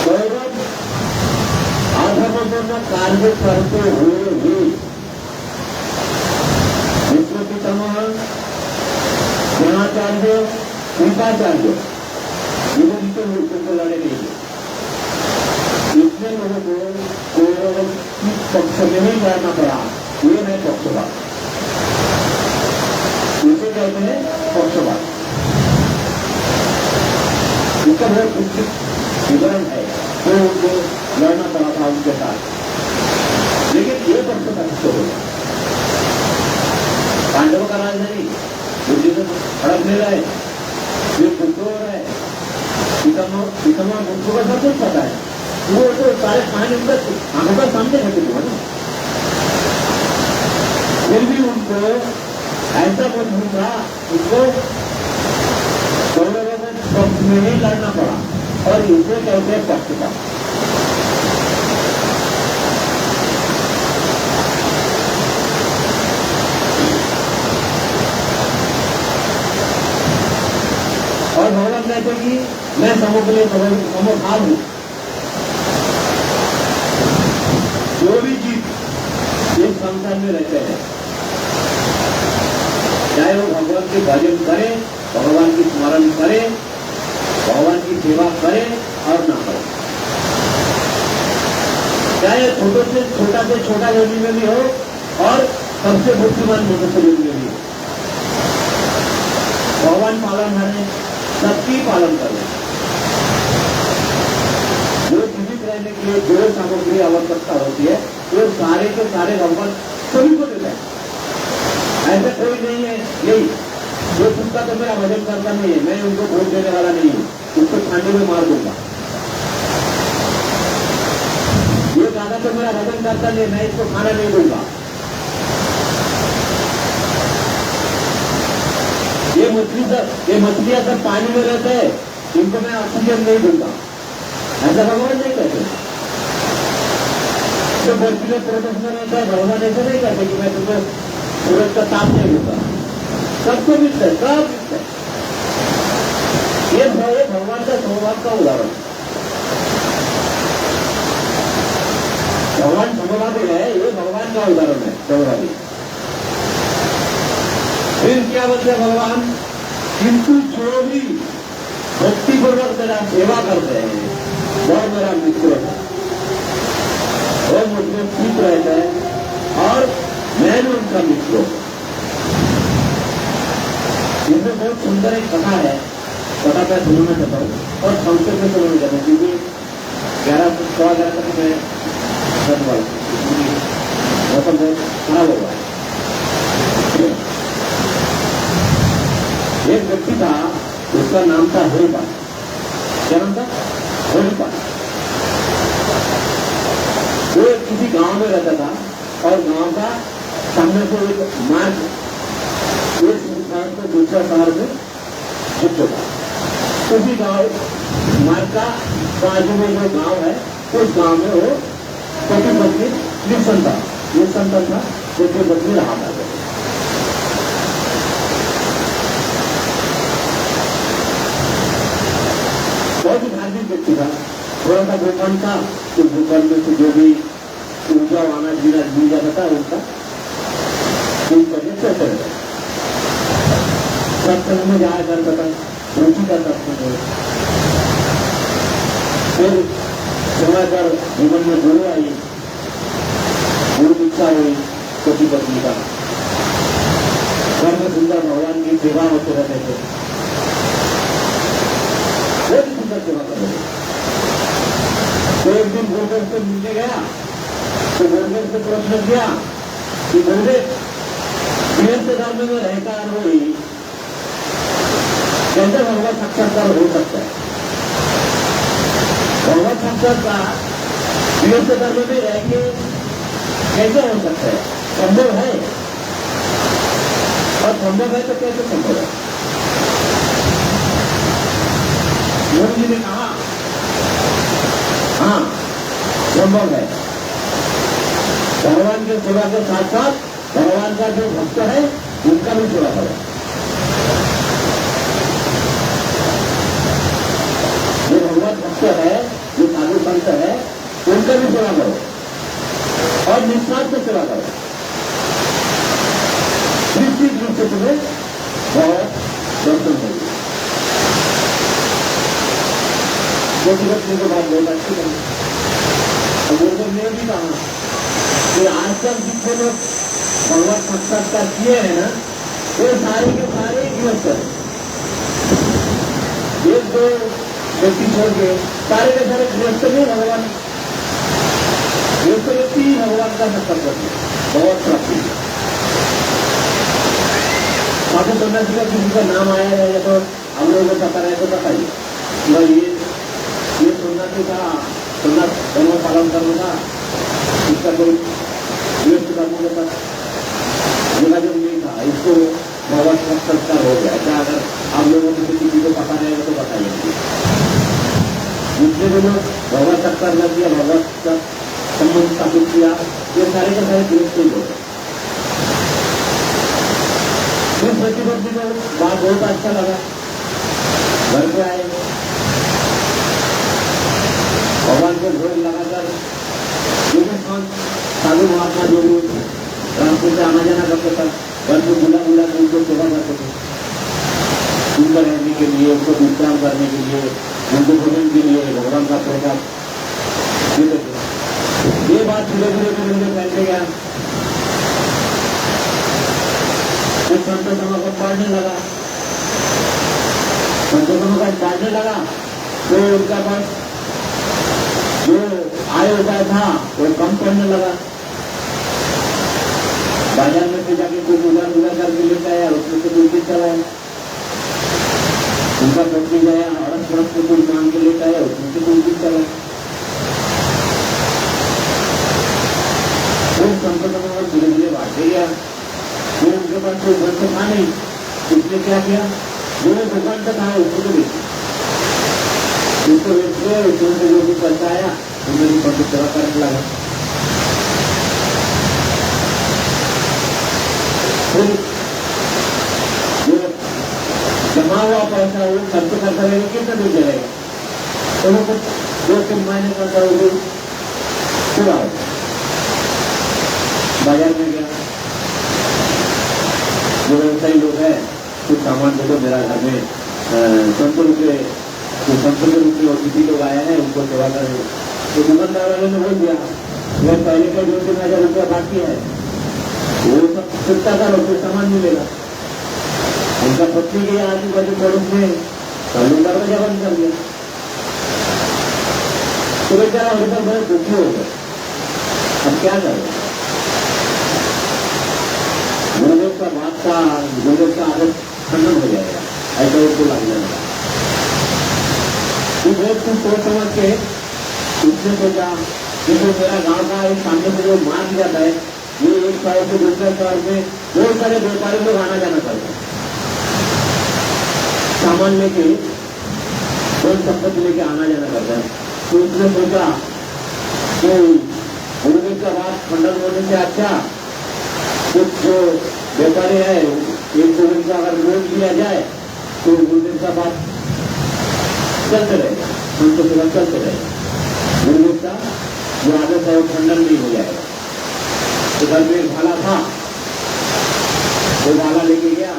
कौरव अधर्मपूर्ण कार्य करते हुए भी विश्व पितामह द्रोणाचार्य, कृपाचार्य इधर को लड़े नहीं। इतने लोगों को कौरव की पक्ष में ही लड़ना पड़ा, ये है पक्षपात, इसे कहते हैं पक्षपात। इसका बहुत विस्तृत विवरण है, तो उनको लड़ना पड़ा था उनके साथ, लेकिन ये पक्षपात तो होगा। पांडवों का राज नहीं, दुर्योधन हड़प ले रहे, ये पुत्र है, पितामह पुत्र का सब कुछ पता है, वो तो सारे कहानी उनका आंखों का सामने रखे थे ना, फिर भी उनको ऐसा कुछ हुआ, उसको कौरवों में पक्ष में ही लड़ना पड़ा, और इसे कहते हैं पक्षपात। और भगवान कहते कि मैं समूह के लिए समोभाव हूं। जो भी जीव इस संसार में रहते हैं, चाहे वो भगवान के भजन करे, भगवान की स्मरण करे, भगवान की सेवा करे और ना करे, चाहे छोटा से छोटा योनि में भी हो और सबसे बुद्धिमान मनुष्य योनि में भी हो, भगवान पालन करें, सबकी पालन करें। जो जीवित रहने के लिए जो सामग्री आवश्यकता होती है, वो सारे के सारे भगवान सभी को देते हैं। ऐसा कोई नहीं है यही जो कुत्ता तो मेरा भजन करता नहीं है, मैं उनको भोज देने वाला नहीं हूं, उसको ठंडे में मार दूंगा। ये दादा तो मेरा भजन करता नहीं, मैं इसको खाना नहीं दूंगा। ये मछलियां सब पानी में रहते हैं, इनको मैं ऑक्सीजन नहीं दूंगा, ऐसा भगवान नहीं कहते। जो बर्फीले प्रदेश में रहता है, भगवान ऐसा नहीं कहते कि मैं तुमको सूरज का ताप नहीं दूंगा, सबको मिलता है, सब मिलता है। ये भगवान का स्वभाव का उदाहरण है। भगवान समभावी है, ये भगवान का उदाहरण है, समभावी। फिर क्या बोलते भगवान, किंतु जो भी भक्तिपूर्वक मेरा सेवा करते हैं वह मेरा मित्र है, वो मुझमें ठीक रहता है और मैं भी उनका मित्र हूं। इसमें बहुत सुंदर एक कथा है, कथा मैं सुनना चाहता हूँ और संस्कृत में सुनना चाहता हूँ, क्योंकि 11 तक मैं मौसम बहुत खराब हो गया है। एक व्यक्ति था, उसका नाम था होलीपाल। क्या नाम था? होलीपाल। वो किसी गांव में रहता था और गांव का सामने से एक मार्ग एक शहर से दूसरा शहर में जुड़ता था। उसी गांव मार्ग का बाजू में जो गांव है, उस गांव में वो पति पत्नी निसंतान था, पति पत्नी रहा था। बहुत ही धार्मिक व्यक्ति था, थोड़ा सा भूखंड था, तो भूखंड में से जो भी ऊर्जा आना जीना मिल जाता था उनका चलते रहता। सत्संग में जाया करता था, रुचि का सत्संग है। फिर समय पर जीवन में गुरु आई, गुरु दीक्षा हुई पति पत्नी का, घर में सुंदर भगवान की सेवा होते रहते थे, बहुत ही सुंदर सेवा कर रहे। तो एक दिन गुरुदेव से मिलने गया, तो गुरुदेव से प्रश्न किया कि गुरुदेव गृहस्थ धर्म में रहकर हुई कैसे भगवत साक्षात्कार हो सकता है? भगवत साक्षात्कार गृहस्थ धर्म में रह के कैसे हो सकता है? संभव है? और संभव है तो कैसे संभव है? गुरु जी ने कहा हाँ संभव है। भगवान के सेवा के साथ साथ भगवान का जो भक्त है उनका भी सेवा करो। जो भगवान भक्त है, जो साधु संत है, उनका भी सेवा करो और निस्वार्थ से सेवा करो। निश्चित रूप से तुम्हें बहुत दर्शन होगी। वो दिवस को बात बहुत अच्छी करी। और वो तो मैं भी कहा कि आज तक जितने लोग भगवत साक्षात्कार किए हैं ना, वो सारे के सारे गृहस्थ हैं। एक दो व्यक्ति छोड़ के सारे के सारे गृहस्थ में भगवान गृहस्थ व्यक्ति ही भगवान का साक्षात्कार करते हैं। बहुत प्राप्ति साधु सन्यासी का किसी का नाम आया है या तो हम लोगों को पता रहे तो बताइए। ये सन्यासी का सन्यास धर्म पालन करने का इसका कोई गृहस्थ कर्मों के साथ योगायोग नहीं था। इसको भगवत साक्षात्कार हो गया। क्या अगर आप लोगों को किसी को पता रहेगा तो बताइए। जितने भी लोग भगवत साक्षात्कार कर दिया, भगवत का संबंध स्थापित किया, ये सारे के सारे गृहस्थ ही हो गए। इस प्रतिबंधी को बात बहुत अच्छा लगा। घर पे आए, भगवान को भोग लगाकर साधु महात्मा जो भी रास्ते से आना जाना करते था, घर को बुला के उनको सेवा करते थे। उनका रहने के लिए, उनको विश्राम करने के लिए, उनको भोजन के लिए भगवान का प्रसाद देते थे। ये बात धीरे धीरे मुझे फैलते गया। जब संत समागम पढ़ने लगा, संत समागम पढ़ने लगा तो उनका पास जो आय उपाय था वो कम पड़ने लगा। बाजार में से जाके कुछ उधार करके लेता है, उसमें से कुछ चलाए। उनका पत्नी गया अड़स पड़स से कुछ मांग के लेता है, उसमें से कुछ चलाए। वो संत समागम धीरे धीरे बांटते गया। वो उनके पास कोई घर तो था नहीं, उसने क्या किया, जो दुकान तक आया उसको तो बेच उसको बेच गया। उसमें से जो भी पैसा आया उन्होंने पंडित सेवा करने लगा। फिर जो जमा हुआ पैसा वो खर्च करता रहेगा, कितना दूर जाएगा। तो वो कुछ 2-3 महीने करता वो पूरा बाजार में गया। जो व्यवसायी लोग हैं कुछ सामान दे दो मेरा घर में, 100 रुपये और किसी लोग आए हैं उनको सेवा करें। तो दुकानदार वाले ने बोल दिया, वो पहले का 2-3 रुपया बाकी है, वो सब चुकता करो फिर सामान मिलेगा। उनका पत्नी के आजू बाजू पड़ोस में सालों दरवाजा बंद कर दिया। तो बेचारा होकर बड़े दुखी हो गए। अब क्या करें? गुरुदेव का बात का गुरुदेव का आदत खंडन हो जाएगा, ऐसा उसको लगने लगा। तो सोच समझ के उसने सोचा कि जो मेरा गांव का एक सामने से जो मार्ग जाता है, ये एक शहर से दूसरे शहर में बहुत सारे व्यापारी लोग आना जाना करते हैं। सामान लेके बहुत संपत्ति लेके आना जाना करता है। तो उसने सोचा कि गुरुदेव का बात खंडन होने से अच्छा कुछ जो व्यापारी है एक दो दिन का अगर लोन लिया जाए तो गुरुदेव का बात चलते रहेगा, संतों के बाद चलते रहेगा। गुरुदेव का जो आदत है वो खंडन नहीं हो जाएगा। तो घर में एक भाला था, वो भाला लेके गया,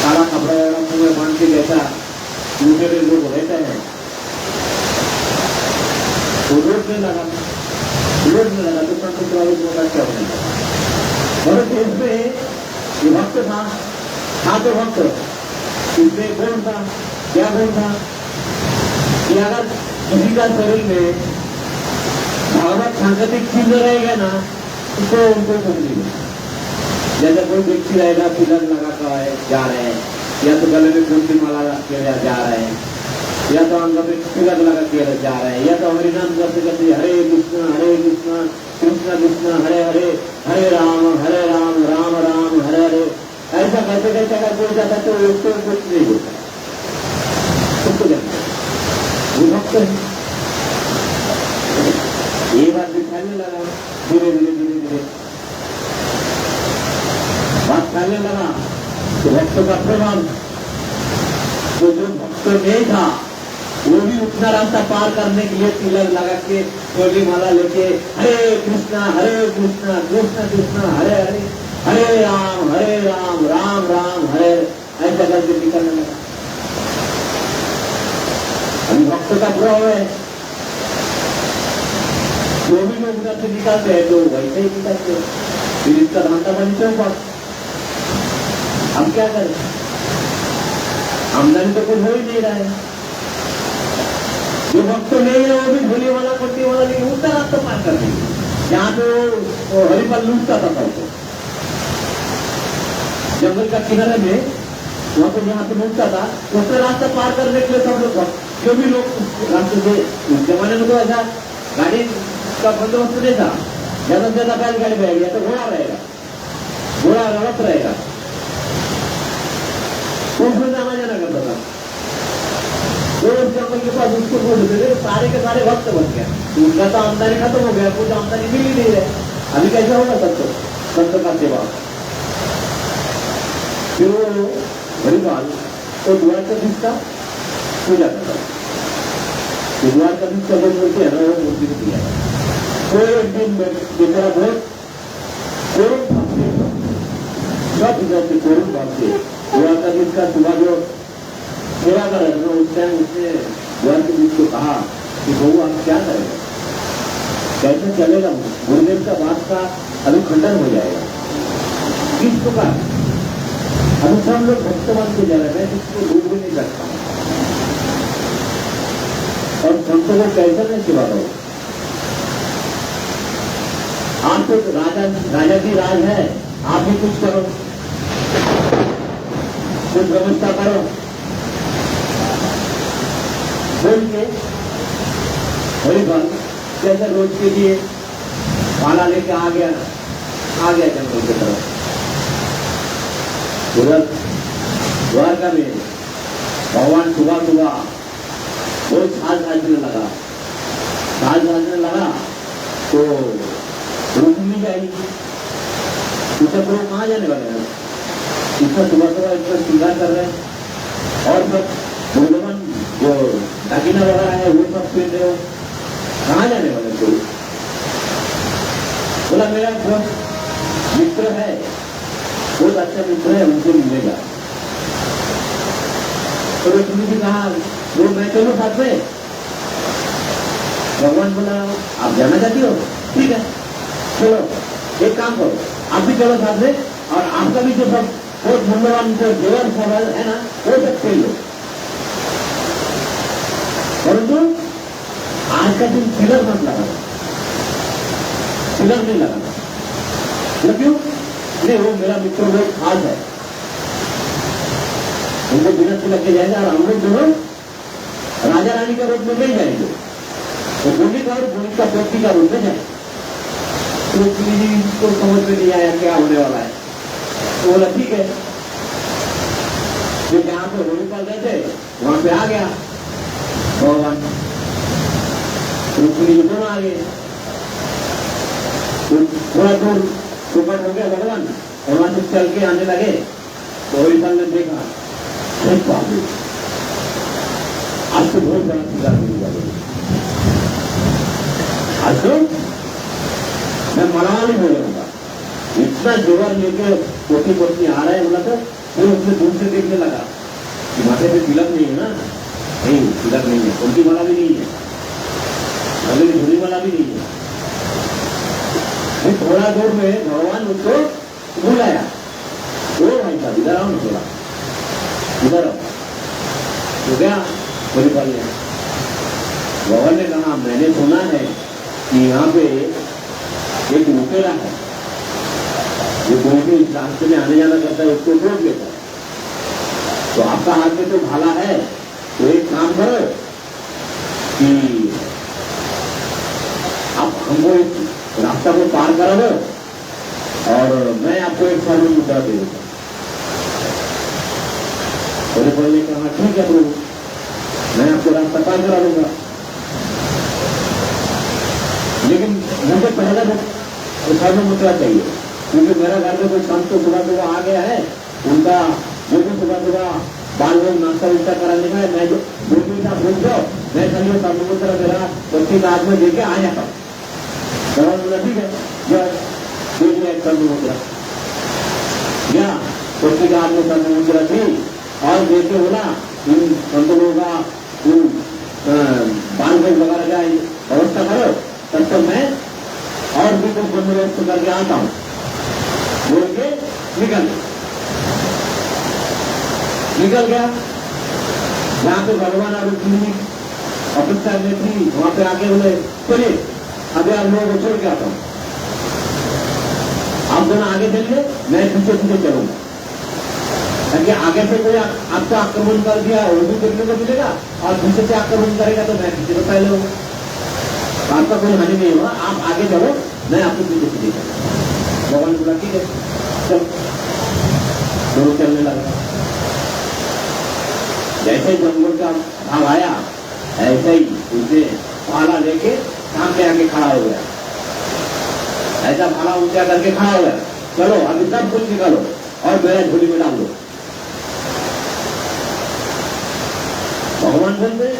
काला कपड़ा वाला पूरे बांध के जैसा दूसरे लोग रहते हैं, तो लौटने लगा तो संत क्या होने लगा। और देश में ये भक्त था तो भक्त, इसमें कौन था, क्या गुण था कि अगर किसी का शरीर में भागवत सांगतिक चिन्ह रहेगा ना तो उनको समझी नहीं। जैसे कोई व्यक्ति रहेगा तिलक लगा कर जा रहे हैं, या तो गले में कुंती माला किया जा रहे हैं, या तो अंग में तिलक लगा किया जा रहे हैं, या तो हरिनाम करते करते हरे कृष्ण कृष्ण कृष्ण हरे हरे हरे राम राम राम हरे हरे ऐसा कहते कहते अगर बोल जाता तो उसको कुछ नहीं बोलता, सबको जानता वो भक्त है। ये बात दिखाने लगा धीरे धीरे फैलने लगा तो भक्तों का प्रभाव, तो जो भक्त नहीं था वो भी उतना रास्ता पार करने के लिए तिलक लगा के टोली माला लेके हरे कृष्णा कृष्ण कृष्ण हरे हरे, हरे राम राम राम हरे, ऐसा करके निकलने लगा। अभी भक्त का प्रभाव है, जो भी लोग उधर से निकलते हैं तो वैसे ही निकलते हैं, फिर इसका धंधा बन चौपा। हम क्या करें, आमदनी तो कुछ हो ही नहीं रहा है। जो भक्त नहीं है वो भी भोले वाला पट्टी वाला लेकिन उसका रास्ता पार कर देंगे, जहाँ पे वो हरिपाल लूटता था सबको, जंगल का किनारे में वहां पे जहाँ पे लूटता था उसका रास्ता पार करने के लिए सब लोग, जो भी लोग रास्ते से, उस जमाने में तो ऐसा गाड़ी का बंदोबस्त नहीं था, ज्यादा से ज्यादा बैलगाड़ी रहेगी या तो घोड़ा रहेगा, घोड़ा रथ रहेगा, उसमें आना जाना करता था। वो जंगल के पास उसको बोलते थे, सारे के सारे भक्त बन गया, उनका तो आमदनी खत्म हो गया, कुछ आमदनी मिल ही नहीं रहे। अभी कैसा होगा संत का सेवा। फिर वो हरिपाल तो द्वारकाधीश का पूजा करता, द्वारकाधीश का जो मूर्ति है ना वो मूर्ति को दिया। तो एक दिन बेचारा बहुत कोरुण भाव से कोरुण भाव से द्वारकाधीश का सुबह जो सेवा कर रहे थे उस टाइम उसने द्वारकाधीश को कहा कि बहू आप क्या करेंगे, कैसे चलेगा, गुरुदेव का बात का अभी खंडन हो जाएगा। किस प्रकार अभी सब लोग भक्तवान के जा रहे हैं, इसको डूब भी नहीं सकता और संतों को कैसे नहीं सेवा करो। आप तो राजा की राज है, आप ही कुछ करो, कुछ व्यवस्था करो बोल के। हरिपाल जैसे रोज के लिए माला लेके आ गया जंगल की तरफ। उधर द्वारका में भगवान सुबह सुबह बहुत साज साजने लगा तो रुक्मिणी जाएगी, उससे लोग कहाँ जाने वाले हैं, इसका सुबह सुबह इसका श्रृंगार कर रहे हैं और सब भगवान जो दागिना वगैरह है वो सब पहन रहे हो, कहाँ जाने वाले कोई। बोला मेरा जो मित्र है बहुत अच्छा मित्र है, उनसे मिलेगा। तो रुक्मिणी जी कहा वो मैं चलूं साथ में। भगवान बोला आप जाना चाहती हो, ठीक है चलो, एक काम करो आप भी चलो साथ में और आपका भी जो सब बहुत मूल्यवान जो जेवर सब है ना वो सब खेल लो, परंतु आज का दिन तिलक मत लगाना, तिलक नहीं लगाना। क्यों नहीं, वो मेरा मित्र बहुत खास है, उनको बिना तिलक के जाएगा और हम लोग दोनों राजा रानी के रूप में नहीं जाएंगे, तो बोली का और बोली का पोती का रूप में जाए। तो को समझ में नहीं आया क्या होने वाला है, तो बोला ठीक है। जो जहां पे हरिपाल गए थे वहां पे आ गया भगवान, रुक्मिणी दोनों आ गए। तो थोड़ा दूर सुपट हो गया भगवान और वहां से चल के आने लगे तो हरिपाल ने देखा आज तो बहुत बड़ा सुधार मिल जाएगा, आज तो मैं मरवा नहीं बोलूंगा, इतना जोर लेके पोती पोती आ रहा है। बोला तो फिर उसने दूर से देखने लगा कि माथे पे तिलक नहीं है ना, नहीं तिलक नहीं है, उनकी माला भी नहीं है, अगली झोली माला भी नहीं है। फिर थोड़ा दूर में भगवान उसको बुलाया, ओ भाई साहब इधर आओ ना, थोड़ा इधर आओ। तो गया हरिपाल ने, भगवान ने कहा मैंने सुना है कि यहाँ पे एक मुकेला है जो कोई भी इस रास्ते में आने जाना करता है उसको रोक लेता है, तो आपका हाथ में तो भाला है, तो एक काम करो कि आप हमको एक रास्ता को पार करा दो और मैं आपको एक स्वर्ण मुद्रा दे दूंगा। हरिपाल ने कहा ठीक है प्रभु, मैं आपको रास्ता पार करा दूंगा, लेकिन मुझे पहले स्वर्ण मुद्रा चाहिए। क्योंकि मेरा घर में कोई संत तो सुबह सुबह आ गया है, उनका जो भी सुबह सुबह बाल लोग नाश्ता उस्ता कराने का है, मैं जो बोलती था बोल जाओ, मैं चलिए समुद्र मेरा बच्ची का हाथ में लेके आ जाता हूँ। ठीक है, देखिए समुद्र या बच्ची का हाथ में समुद्र थी और देखे बोला इन संतों का बाल लोग वगैरह का व्यवस्था करो, तब तक मैं और भी कुछ बंदोबस्त करके आता हूँ बोल के निकल गया। जहाँ पे भगवान और रुक्मिणी अपेक्षा में थी वहां पे आके बोले चलिए अभी आप लोगों को छोड़ के आता हूँ, आप दोनों आगे चलिए, मैं पीछे पीछे चलूंगा, ताकि आगे से कोई आपको आक्रमण कर दिया वो भी देखने को मिलेगा और पीछे से आक्रमण करेगा तो मैं पीछे तो पहले हूँ, आपका कोई हानि नहीं होगा, आप आगे चलो, मैं आपको पीछे पीछे चलूंगा। भगवान बोला ठीक है चल, दोनों चलने लगा। जैसे जंगल का भाव आया ऐसे ही उसने भाला लेके सामने आके खड़ा हो गया, ऐसा भाला ऊंचा करके खड़ा हो गया, चलो अभी सब कुछ निकालो और मेरा झोली में डाल दो। भगवान बोलते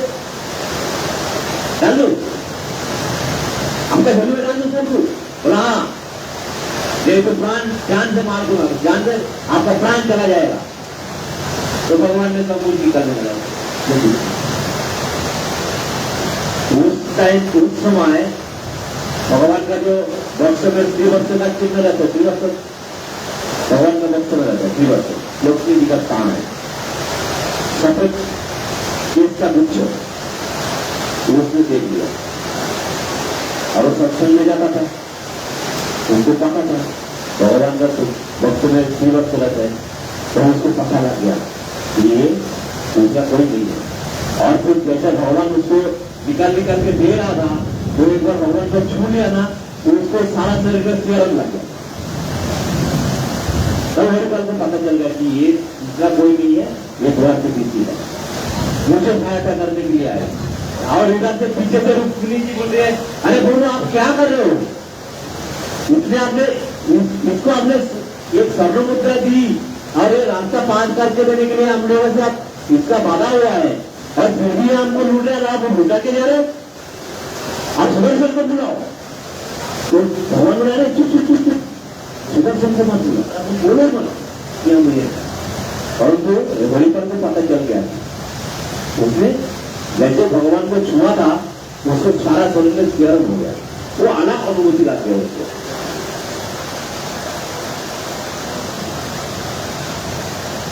डाल दो, आपका झोली में डाल दो सब कुछ। बोला हाँ, ये तो प्राण जान से मार दूंगा, जान से आपका प्राण चला जाएगा। तो भगवान ने सब कुछ निकालने लगा। उस टाइम उस समय भगवान का जो वक्ष में त्रिवर्ष का चिन्ह रहता है, त्रिवर्ष भगवान का वक्ष में रहता है, त्रिवर्ष लक्ष्मी जी का स्थान है, सफेद केस का गुच्छ उसने देख लिया और वो सत्संग में जाता था, उनको पता था भगवान का वक्ष में त्रिवर्ष रहता है, तो उसको पता लग गया ये दूसरा कोई नहीं है। और फिर जैसा भगवान उसको निकाल निकाल के दे रहा था, तो एक बार भगवान को छू लिया ना तो उसको सारा शरीर में सियारन लग गया। तब मेरे को पता चल गया कि ये दूसरा कोई नहीं है, ये थोड़ा से पीछे है, मुझे सहायता करने के लिए आया। और इधर से पीछे से रुक्मिणी जी बोल रहे हैं अरे बोलो आप क्या कर रहे हो, इसने आपने इसको आपने एक स्वर्ण मुद्रा दी और ये रास्ता पार करके देने के लिए हम लोगों से आप इसका बाधा हुआ है और फिर भी हमको लूट रहे, आप लूटा के जा रहे, आप सुदर्शन को बुलाओ। तो भगवान बोला रहे चुप चुप चुप चुप, सुदर्शन को मत बुला, बोलो मत कि हम ये, परंतु वही पर को पता चल गया उसने जैसे भगवान को छुआ था उसको सारा शरीर में स्मरण हो गया, वो अलग अनुभूति लग गया उसको।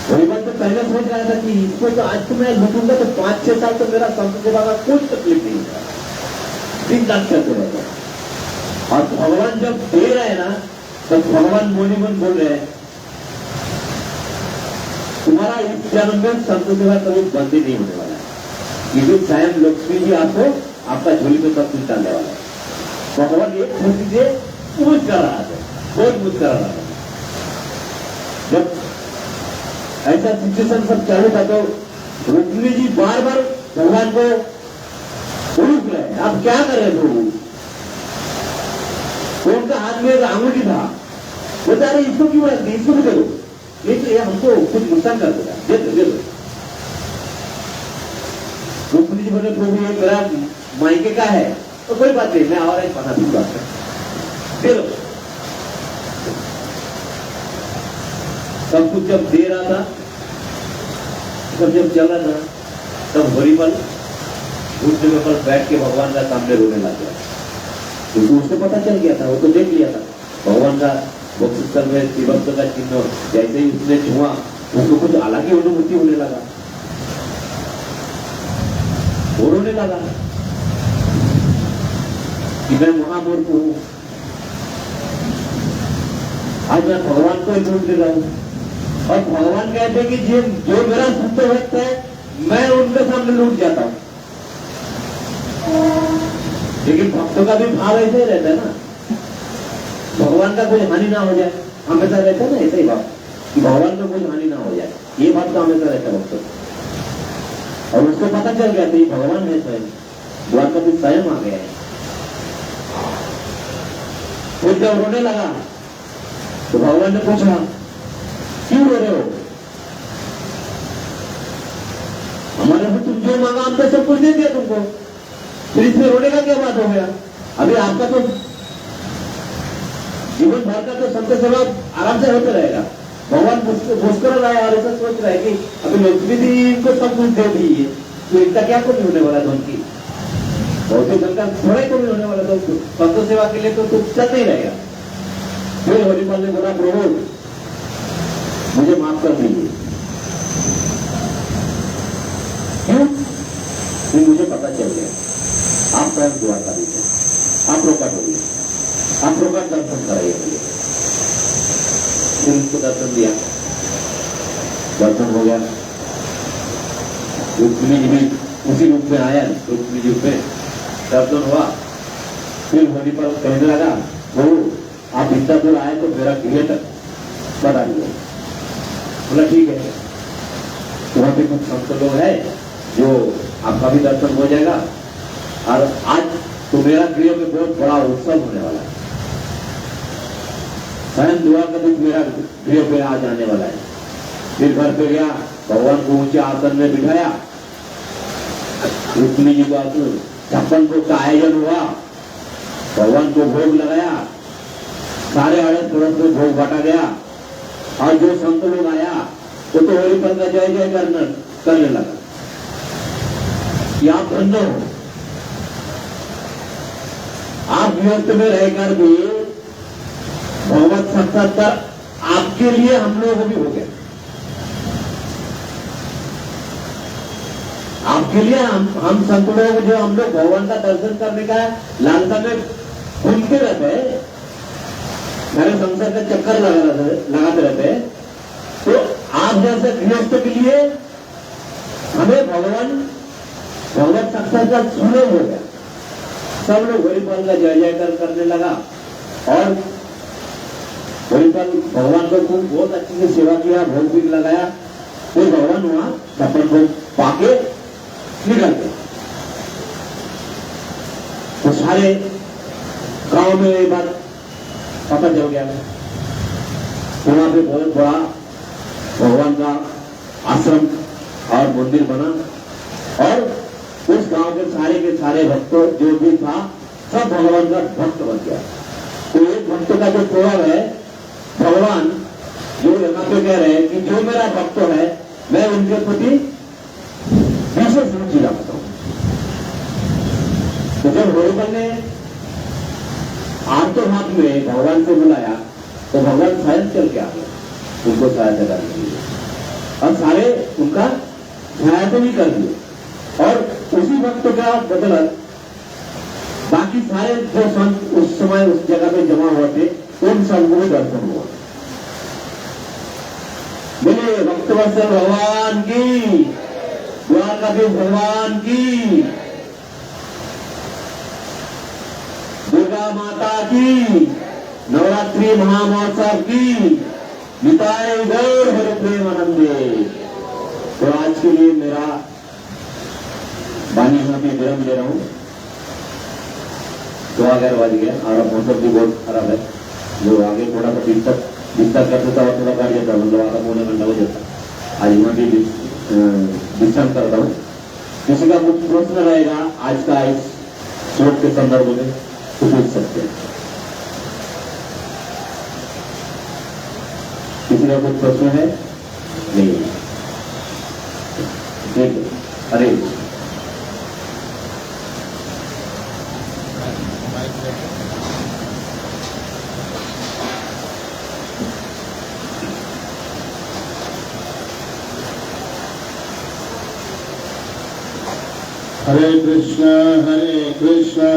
वही बात तो पहले सोच रहा था कि इसको तो आज तो मैं लूटूंगा तो 5-6 साल तो मेरा संत सेवा का कोई तकलीफ नहीं होगा, बिंदास करते रहेगा। और भगवान जब दे रहे हैं ना तब भगवान मोनी मन बोल रहे हैं तुम्हारा इस जन्म में संत सेवा कभी बंद ही नहीं होने वाला है, क्योंकि स्वयं लक्ष्मी जी आपको आपका झोली में सब कुछ डालने वाला है। भगवान एक खुशी से पूछ कर रहा था, बहुत पूछ कर रहा था। जब ऐसा सिचुएशन सब चालू था तो रुक्मिणी जी बार बार भगवान को रोक रहे, आप क्या कर रहे थे? तो उनका हाथ में अंगूठी था, बोलता अरे इसको क्यों रखते, इसको भी करो, ये हमको कुछ नुकसान कर देगा, दे दो। रुक्मिणी जी बोले प्रभु ये मेरा मायके का है, तो कोई बात नहीं, मैं और एक पता नहीं बात दे दो। सब कुछ जब दे रहा था, सब जब चल रहा था, तब हरिबल उस जगह पर बैठ के भगवान का सामने रोने लग गया, क्योंकि उसको पता चल गया था, वो तो देख लिया था भगवान का वक्ष में त्रिवर्ष का चिन्ह। जैसे ही उसने छुआ उसको कुछ अलग ही अनुभूति होने लगा, वो रोने लगा कि मैं महामूर्ख हूं, आज मैं भगवान को ही लूट दे रहा हूं। और भगवान कहते हैं कि जो मेरा शुद्ध भक्त है मैं उनके सामने लूट जाता हूं। लेकिन भक्तों का भी भाव ऐसे ही रहता है ना, भगवान का कोई हानि ना हो जाए, हमेशा रहता है ना ऐसा ही भाव कि भगवान को कोई हानि ना हो जाए, ये बात तो हमेशा रहता है भक्तों। और उसको पता चल गया था ये भगवान है स्वयं, द्वारकाधीश स्वयं आ गया है। फिर जब रोने लगा तो भगवान ने पूछा क्यों रो रहे हो? हमारे से तुम जो मांगा हमने सब कुछ दे दिया तुमको, फिर इसमें रोने का क्या बात हो गया? अभी आपका तो जीवन भर का तो संत सेवा आराम से होते रहेगा। भगवान मुस्कुरा रहा है और ऐसा सोच रहा है कि अभी लक्ष्मी जी को सब कुछ दे दी, तो इनका क्या कमी होने वाला धन की? भौतिक धन का थोड़ा ही कमी होने वाला, तो संत सेवा के लिए तो चलता ही रहेगा। फिर हरिपाल ने बोला प्रभु मुझे माफ कर दीजिए। क्यों? फिर मुझे पता चल गया आप स्वयं द्वारकाधीश हैं, आप प्रकट हो गए, आप प्रकट दर्शन कराइए मुझे। फिर उसको दर्शन दिया, दर्शन हो गया। रुक्मिणी जी भी उसी रूप में आया, रुक्मिणी जी में दर्शन हुआ। फिर हरिपाल कहने लगा प्रभु आप इतना दूर आए तो मेरा गृह तक बता दिया। बोला ठीक है, वहां पे कुछ संत लोग है जो आपका भी दर्शन हो जाएगा, और आज तो मेरा गृह में बहुत बड़ा उत्सव होने वाला है। स्वयं द्वारकाधीश मेरा गृह पे आज आने वाला है। फिर घर पे गया, भगवान को ऊंचे आसन में बिठाया, रुक्मिणी जी का 56 भोग का आयोजन हुआ, भगवान को भोग लगाया, सारे अड़स पड़ोस में भोग बांटा गया। और जो संत लोग आया वो तो हरिपाल का जय जय करने लगा कि आप धन्य हो, आप गृहस्थ में रहकर भी भगवत साक्षात्कार आपके लिए हम लोगों को भी हो गया। आपके लिए हम संत लोग जो हम लोग भगवान का दर्शन करने का लालसा में घूमते रहते हैं, मेरे संसार का चक्कर लगाते रहते हैं, तो आप जैसे गृहस्थ के लिए हमें भगवत साक्षात्कार सुलभ हो गया। सब लोग हरिपाल का जय जयकार करने लगा और हरिपाल भगवान को खूब बहुत अच्छे से सेवा किया, भोग भी लगाया। फिर भगवान वहां 56 भोग पाके निकल गए। तो सारे गांव में ये बात पता चल गया। वहां पे बहुत बड़ा भगवान का आश्रम और मंदिर बना और उस गांव के सारे भक्तों जो भी था सब भगवान का भक्त बन गया। तो एक भक्त का जो स्वभाव है, भगवान जो यहाँ पे कह रहे हैं कि जो मेरा भक्त है मैं उनके प्रति विशेष रुचि रखता हूं। तो जब हरिपाल ने आर्तो हाथ में भगवान को बुलाया तो भगवान स्वयं चल के आ गए उनको सहायता करने के लिए, और सारे उनका सहायता भी कर दिए। और उसी वक्त का बदला बाकी सारे जो संत उस समय उस जगह पे जमा हुए थे उन सबको भी दर्शन हुआ। बोले भक्तवत्सल भगवान की, द्वारकाधीश भगवान की, दुर्गा माता की, नवरात्रि महामहोत्सव की, निताय गौर हरि प्रेमानंदे। तो आज के लिए मेरा वाणी यहाँ पे विराम ले रहा हूं। तो 11 बज गया और अब मौसम भी बहुत खराब है, जो आगे थोड़ा सा विस्तार करते था और थोड़ा काट जाता, मतलब आधा पौने घंटा हो जाता। आज यहाँ भी विश्राम करता हूँ। किसी का कुछ प्रश्न रहेगा आज का इस श्लोक के संदर्भ में तो पूछ सकते हैं। किसी का कुछ प्रश्न है? नहीं। ठीक है, अरे हरे कृष्ण